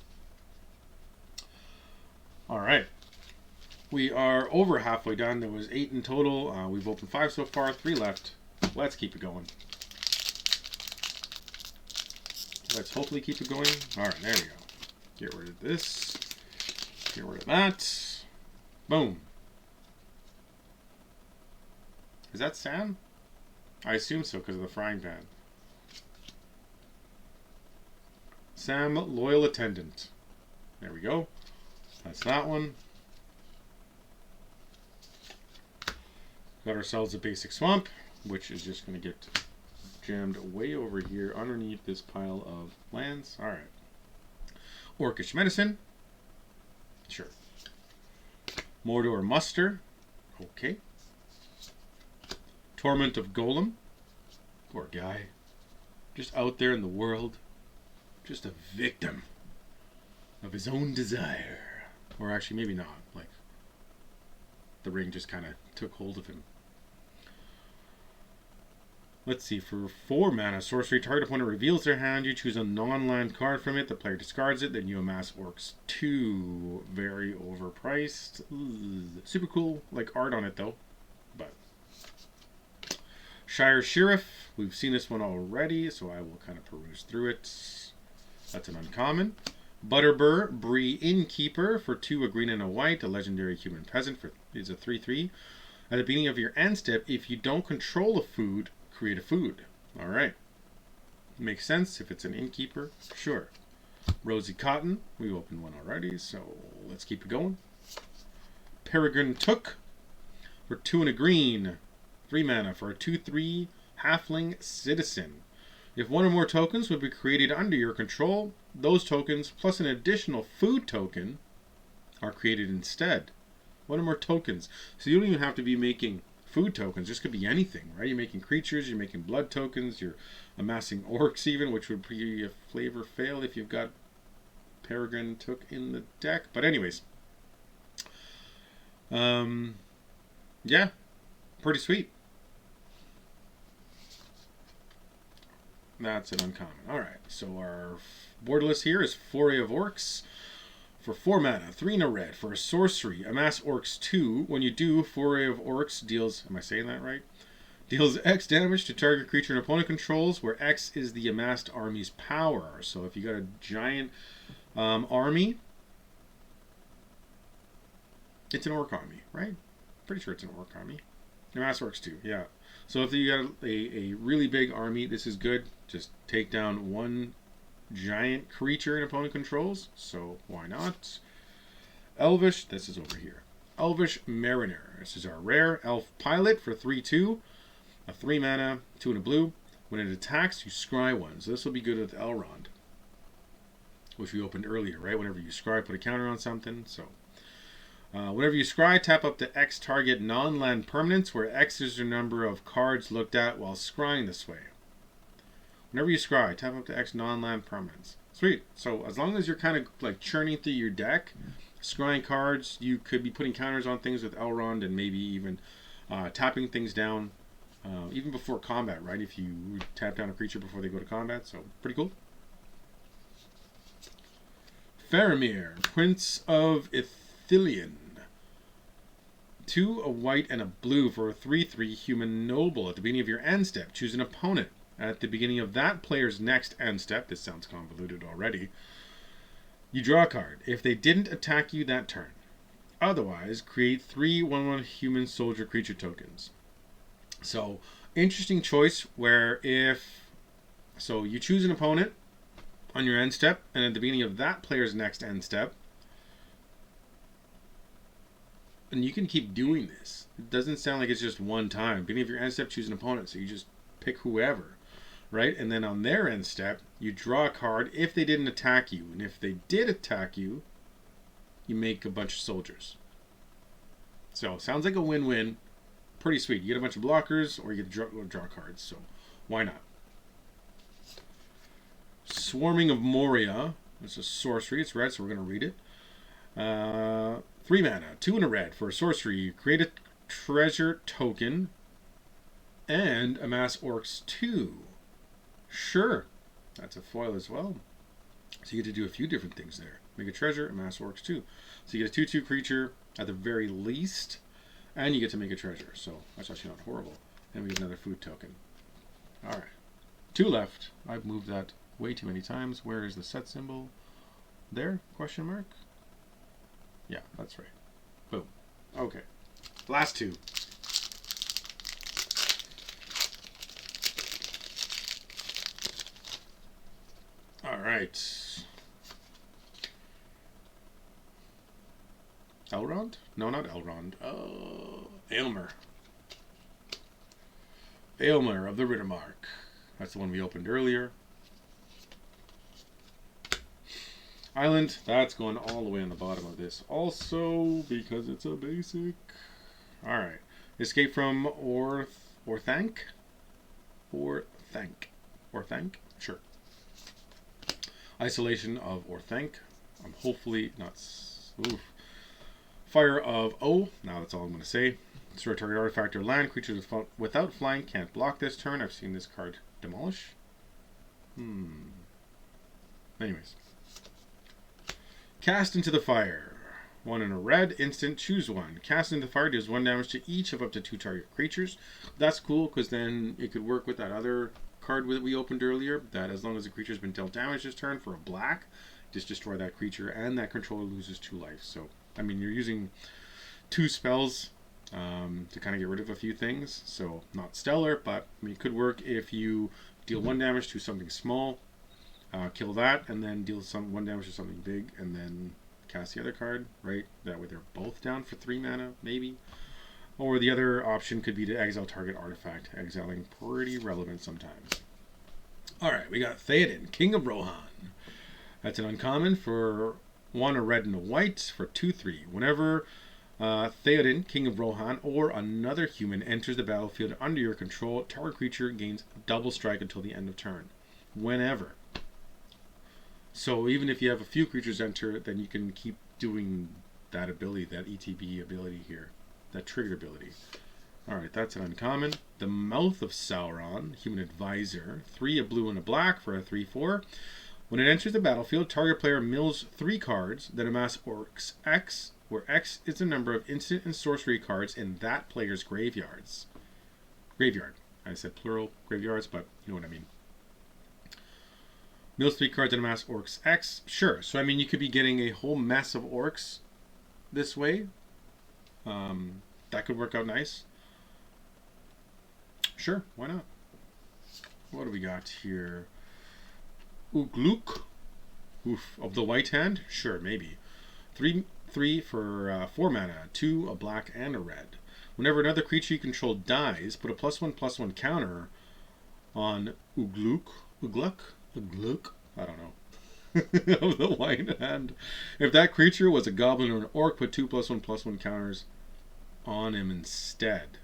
Alright. We are over halfway done. There was 8 in total. We've opened 5 so far, 3 left. Let's keep it going. Let's hopefully keep it going. Alright, there we go. Get rid of this. Get rid of that. Boom. Is that Sam? I assume so because of the frying pan. Sam, loyal attendant. There we go. That's that one. Got ourselves a basic swamp, which is just going to get jammed way over here underneath this pile of lands. Alright. Orcish medicine. Sure. Mordor muster. Okay. Torment of Golem. Poor guy. Just out there in the world. Just a victim of his own desire. Or actually, maybe not. Like, the ring just kind of took hold of him. Let's see. For 4 mana, sorcery, target opponent reveals their hand. You choose a non-land card from it. The player discards it. Then you amass Orcs 2. Very overpriced. Ugh. Super cool, like, art on it, though. But Shire Sheriff. We've seen this one already, so I will kind of peruse through it. That's an uncommon. Butterbur, Bree Innkeeper for 2, a green and a white. A legendary human peasant for is a 3/3. At the beginning of your end step, if you don't control a food, create a food. Alright. Makes sense if it's an innkeeper. Sure. Rosy Cotton. We opened one already, so let's keep it going. Peregrine Took for 2 and a green. 3 mana for a 2/3 halfling citizen. If one or more tokens would be created under your control, those tokens plus an additional food token are created instead. One or more tokens. So you don't even have to be making food tokens. This could be anything, right? You're making creatures, you're making blood tokens, you're amassing orcs even, which would be a flavor fail if you've got Peregrine Took in the deck. But anyways. Yeah. Pretty sweet. That's an uncommon. Alright, so our borderless here is Foray of Orcs. For 4 mana, 3 and a red. For a sorcery, amass Orcs 2. When you do, Foray of Orcs deals... Am I saying that right? Deals X damage to target creature an opponent controls, where X is the amassed army's power. So if you got a giant army, it's an orc army, right? Pretty sure it's an orc army. Amass Orcs 2, yeah. So if you got a really big army, this is good. Just take down one giant creature an opponent controls. So why not? Elvish, this is over here. Elvish Mariner. This is our rare elf pilot for 3/2. A 3 mana, 2 and a blue. When it attacks, you scry 1. So this will be good with Elrond, which we opened earlier, right? Whenever you scry, put a counter on something. So whenever you scry, tap up to X target non-land permanents, where X is the number of cards looked at while scrying this way. Whenever you scry, tap up to X non-land permanents. Sweet. So as long as you're kind of like churning through your deck, scrying cards, you could be putting counters on things with Elrond and maybe even tapping things down even before combat, right? If you tap down a creature before they go to combat. So pretty cool. Faramir, Prince of Ithilien. 2, a white, and a blue for a 3/3 human noble. At the beginning of your end step, choose an opponent. At the beginning of that player's next end step, this sounds convoluted already, you draw a card. If they didn't attack you that turn. Otherwise, create 3 1/1 human soldier creature tokens. So, interesting choice where so you choose an opponent on your end step, and at the beginning of that player's next end step, and you can keep doing this. It doesn't sound like it's just one time. Beginning of your end step, choose an opponent. So you just pick whoever, right? And then on their end step, you draw a card if they didn't attack you. And if they did attack you, you make a bunch of soldiers. So sounds like a win-win. Pretty sweet. You get a bunch of blockers, or you get to draw cards. So why not? Swarming of Moria. It's a sorcery. It's red, so we're going to read it. 3 mana, 2 and a red. For a sorcery, you create a treasure token. And amass orcs 2. Sure. That's a foil as well. So you get to do a few different things there. Make a treasure, amass orcs 2. So you get a 2/2 creature at the very least, and you get to make a treasure. So that's actually not horrible. And we get another food token. Alright. 2 left. I've moved that way too many times. Where is the set symbol? There? Question mark? Yeah, that's right. Boom. Okay. Last 2. Alright. Elrond? No, not Elrond. Aylmer. Aylmer of the Rittermark. That's the one we opened earlier. Island, that's going all the way on the bottom of this. Also, because it's a basic. Alright. Escape from Orthanc? Orthanc? Sure. Isolation of Orthanc. I'm hopefully not... Oof. Fire of O. Now that's all I'm going to say. Destroy target artifact or land. Creatures without flying can't block this turn. I've seen this card demolish. Anyways. Cast into the fire. 1 in a red. Instant. Choose 1. Cast into the fire deals 1 damage to each of up to 2 target creatures. That's cool because then it could work with that other card that we opened earlier. That as long as the creature's been dealt damage this turn for a black, just destroy that creature and that controller loses 2 life. So, I mean, you're using 2 spells to kind of get rid of a few things. So, not stellar, but I mean, it could work if you deal 1 damage to something small, kill that, and then deal 1 damage to something big, and then cast the other card, right? That way they're both down for 3 mana, maybe. Or the other option could be to exile target artifact. Exiling pretty relevant sometimes. Alright, we got Theoden, King of Rohan. That's an uncommon for 1 a red and a white for 2/3. Whenever Theoden, King of Rohan, or another human enters the battlefield under your control, target creature gains double strike until the end of turn. Whenever. So even if you have a few creatures enter, then you can keep doing that ability, that ETB ability here. That triggered ability. Alright, that's an uncommon. The Mouth of Sauron, Human Advisor. 3 a blue and a black for a 3/4. When it enters the battlefield, target player mills 3 cards that amass orcs X, where X is the number of instant and sorcery cards in that player's graveyards. Graveyard. I said plural graveyards, but you know what I mean. Mills 3 cards that amass orcs X. Sure. So, I mean, you could be getting a whole mess of orcs this way. That could work out nice. Sure, why not? What do we got here? Ugluk. Oof. Of the white hand? Sure, maybe. 3 for 4 mana. 2, a black, and a red. Whenever another creature you control dies, put a +1/+1 counter on Ugluk. I don't know. Of the white hand. If that creature was a goblin or an orc, put 2 +1/+1 counters on him instead.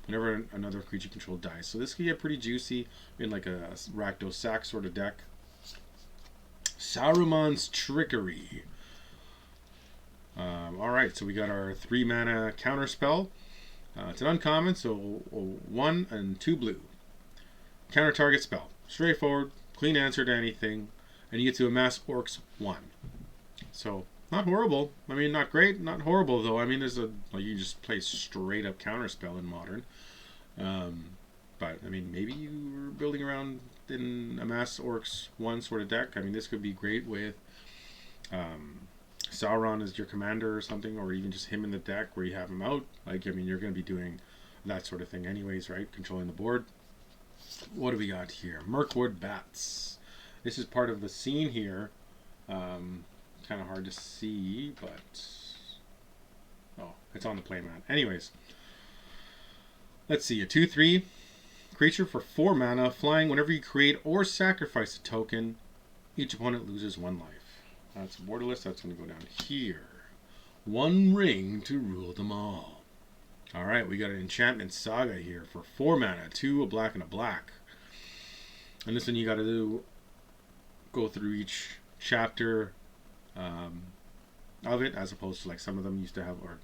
Whenever another creature controlled dies. So this could get pretty juicy in like a Rakdos Sack sort of deck. Saruman's Trickery. Alright, so we got our 3 mana counter spell. It's an uncommon, so 1 and 2 blue. Counter target spell. Straightforward, clean answer to anything, and you get to amass orcs 1. So, not horrible. I mean, not great, not horrible though. I mean, there's you just play straight up counter spell in Modern. But, I mean, maybe you were building around in amass orcs 1 sort of deck. I mean, this could be great with Sauron as your commander or something, or even just him in the deck where you have him out. Like, I mean, you're going to be doing that sort of thing anyways, right? Controlling the board. What do we got here? Mirkwood Bats. This is part of the scene here. Kind of hard to see, but... Oh, it's on the playmat. Anyways. Let's see. A 2/3 creature for 4 mana. Flying whenever you create or sacrifice a token, each opponent loses 1 life. That's borderless. That's going to go down here. 1 ring to rule them all. Alright, we got an Enchantment Saga here for 4 mana. 2, a black, and a black. And this one you got to go through each chapter of it, as opposed to like some of them used to have, or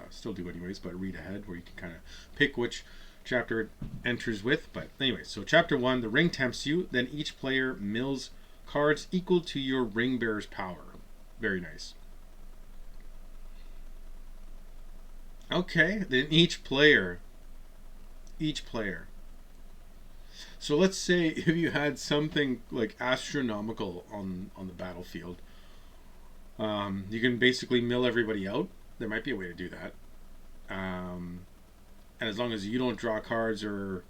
still do anyways, but read ahead, where you can kind of pick which chapter enters with. But anyway, so chapter 1, the ring tempts you. Then each player mills cards equal to your ring bearer's power. Very nice. Okay, then each player. So let's say if you had something like astronomical on the battlefield, you can basically mill everybody out. There might be a way to do that. And as long as you don't draw cards or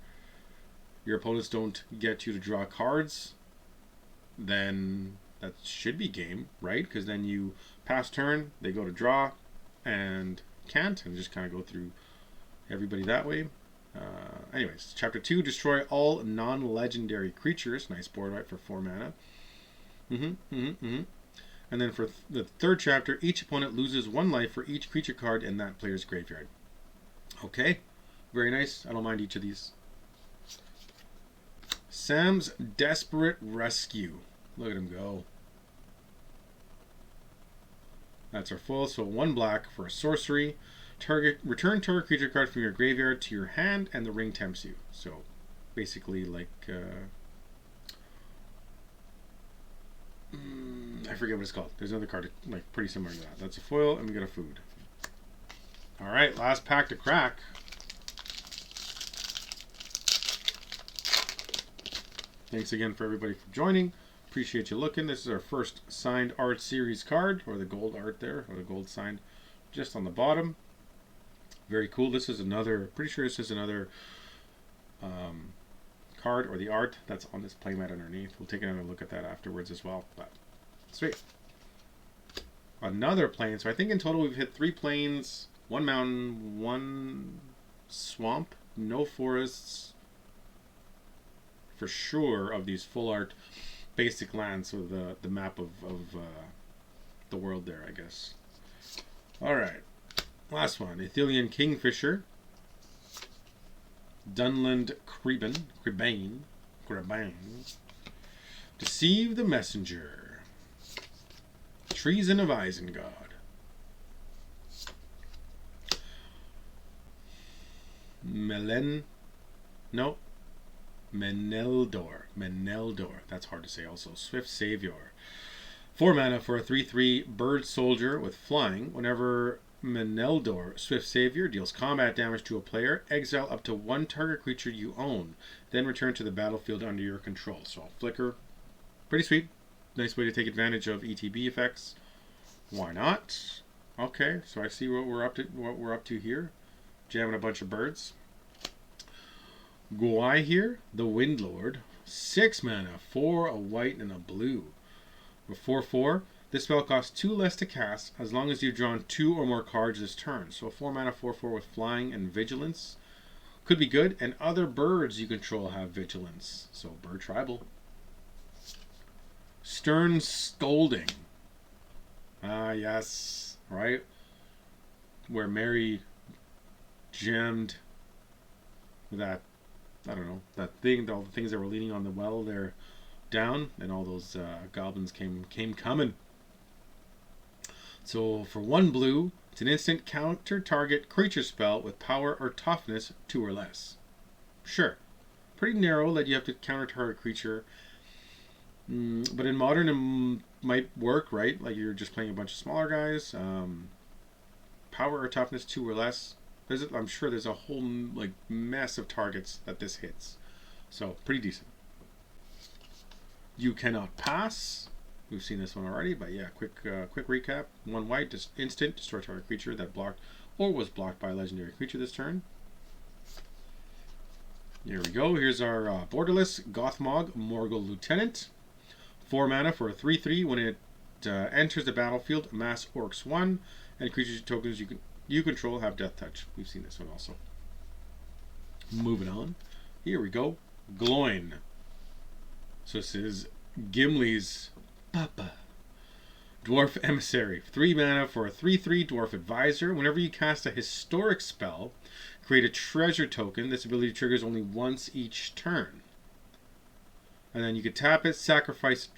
your opponents don't get you to draw cards, then that should be game, right? Because then you pass turn, they go to draw, and can't, and just kind of go through everybody that way. Anyways, chapter 2, destroy all non-legendary creatures. Nice board wipe for 4 mana. And then for the third chapter, each opponent loses 1 life for each creature card in that player's graveyard. Okay, very nice. I don't mind each of these. Sam's Desperate Rescue. Look at him go. That's our full. So 1 black for a sorcery. Return target creature card from your graveyard to your hand, and the ring tempts you. So basically like I forget what it's called. There's another card like pretty similar to that. That's a foil, and we got a food. All right, last pack to crack. Thanks again for everybody for joining. Appreciate you looking. This is our first signed art series card, or the gold art there, or the gold signed just on the bottom. Very cool. This is another, pretty sure this is another card or the art that's on this playmat underneath. We'll take another look at that afterwards as well. But sweet. Another plane. So I think in total we've hit 3 plains, 1 mountain, 1 swamp, no forests for sure of these full art basic lands. So the map of the world there, I guess. All right. Last one, Ithilien Kingfisher, Dunland Crebain, Deceive the Messenger, Treason of Isengard, Meneldor, that's hard to say also, Swift Savior, 4 mana for a 3/3 bird soldier with flying. Whenever Meneldor, Swift Savior, deals combat damage to a player, exile up to 1 target creature you own, then return to the battlefield under your control. So I'll flicker. Pretty sweet. Nice way to take advantage of ETB effects. Why not? Okay, so I see what we're up to here. Jamming a bunch of birds. Guai here, the Windlord, 6 mana, 4 a white and a blue. A 4/4. This spell costs 2 less to cast as long as you've drawn 2 or more cards this turn. So a 4 mana 4/4 with flying and vigilance could be good. And other birds you control have vigilance. So bird tribal. Stern Scolding. Ah, yes. Right? Where Mary jammed that, I don't know, that thing, all the things that were leaning on the well there down, and all those goblins came coming. So for 1 blue, it's an instant counter target creature spell with power or toughness 2 or less. Sure. Pretty narrow that you have to counter target creature. But in modern it might work, right? Like you're just playing a bunch of smaller guys. Power or toughness 2 or less. I'm sure there's a whole like mess of targets that this hits. So pretty decent. You cannot pass. We've seen this one already, but yeah, quick recap. 1 white, just instant, destroy target creature that blocked or was blocked by a legendary creature this turn. Here we go. Here's our borderless Gothmog Morgul Lieutenant. 4 mana for a 3/3. When it enters the battlefield, amass Orcs 1, and creature tokens you control have Death Touch. We've seen this one also. Moving on. Here we go. Gloin. So this is Gimli's Papa. Dwarf Emissary. 3 mana for a 3/3 Dwarf Advisor. Whenever you cast a historic spell, create a treasure token. This ability triggers only once each turn. And then you can tap it, sacrifice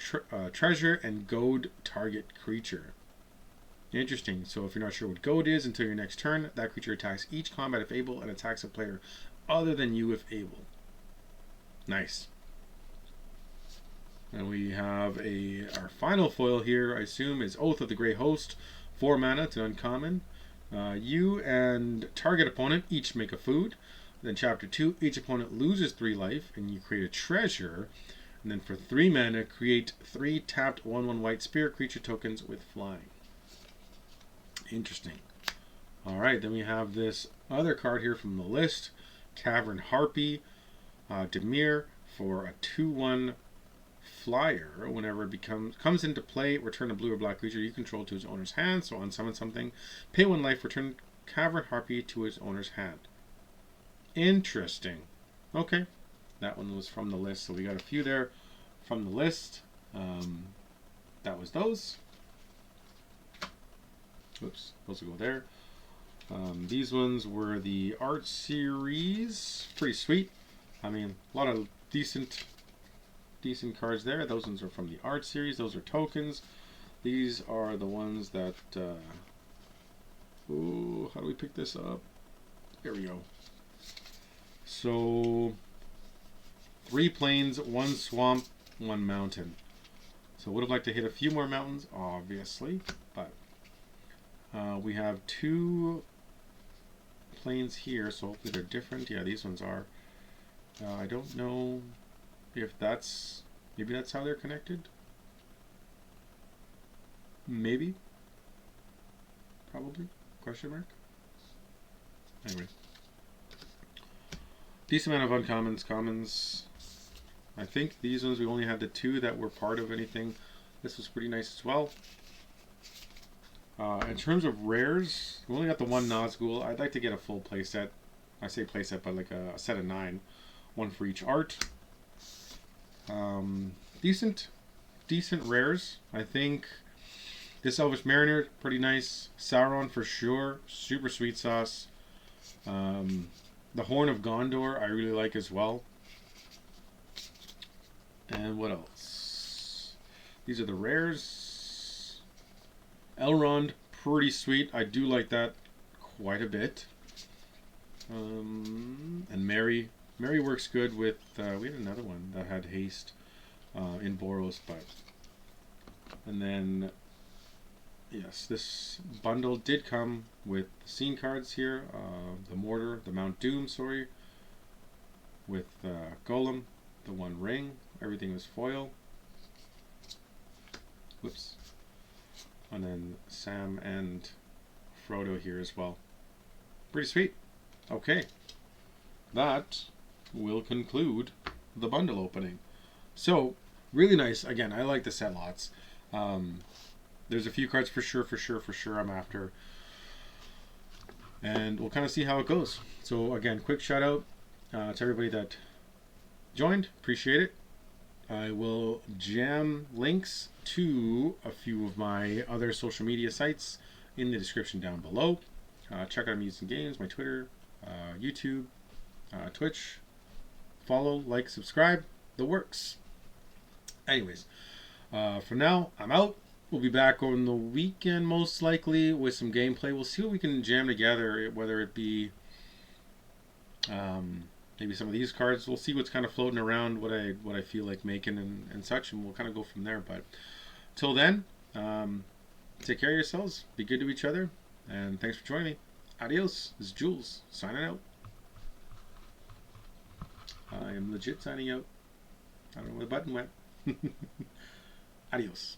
treasure, and goad target creature. Interesting. So if you're not sure what goad is until your next turn, that creature attacks each combat if able and attacks a player other than you if able. Nice. And we have our final foil here, I assume, is Oath of the Grey Host. 4 mana, it's an uncommon. You and target opponent each make a food. Then chapter 2, each opponent loses 3 life, and you create a treasure. And then for 3 mana, create 3 tapped 1/1 white spirit creature tokens with flying. Interesting. Alright, then we have this other card here from the list. Cavern Harpy. Demir for a 2/1 flyer. Whenever it comes into play, return a blue or black creature you control to its owner's hand. So unsummon something. Pay 1 life, return Cavern Harpy to its owner's hand. Interesting. Okay. That one was from the list. So we got a few there from the list. That was those. Oops. Those will go there. These ones were the art series. Pretty sweet. I mean, a lot of decent cards there. Those ones are from the art series. Those are tokens. These are the ones that... how do we pick this up? There we go. So, 3 plains, 1 swamp, 1 mountain. So would have liked to hit a few more mountains, obviously. But we have 2 plains here, so hopefully they're different. Yeah, these ones are. I don't know if that's... Maybe that's how they're connected? Maybe? Probably? Question mark? Anyway. Decent amount of uncommons, commons. I think these ones we only had the 2 that were part of anything. This was pretty nice as well. In terms of rares, we only got the 1 Nazgul. I'd like to get a full playset. I say playset, but like a set of 9. 1 for each art. Decent rares. I think this Elvish Mariner, pretty nice. Sauron for sure, super sweet sauce. The Horn of Gondor, I really like as well. And what else? These are the rares. Elrond, pretty sweet. I do like that quite a bit. And Mary works good with, we had another one that had haste in Boros, but, and then, yes, this bundle did come with scene cards here, the Mortar, the Mount Doom, sorry, with Golem, the 1 ring, everything was foil, whoops, and then Sam and Frodo here as well. Pretty sweet. Okay, that will conclude the bundle opening. So, really nice. Again, I like the set lots. There's a few cards for sure I'm after. And we'll kind of see how it goes. So again, quick shout out to everybody that joined. Appreciate it. I will jam links to a few of my other social media sites in the description down below. Check out Music and Games, my Twitter, YouTube, Twitch. Follow, like, subscribe, the works. Anyways, for now, I'm out. We'll be back on the weekend most likely with some gameplay. We'll see what we can jam together, whether it be maybe some of these cards. We'll see what's kind of floating around, what I feel like making and such, and we'll kind of go from there. But till then, take care of yourselves, be good to each other, and thanks for joining me. Adios. This is Jules signing out. I am legit signing out. I don't know where the button went. Adios.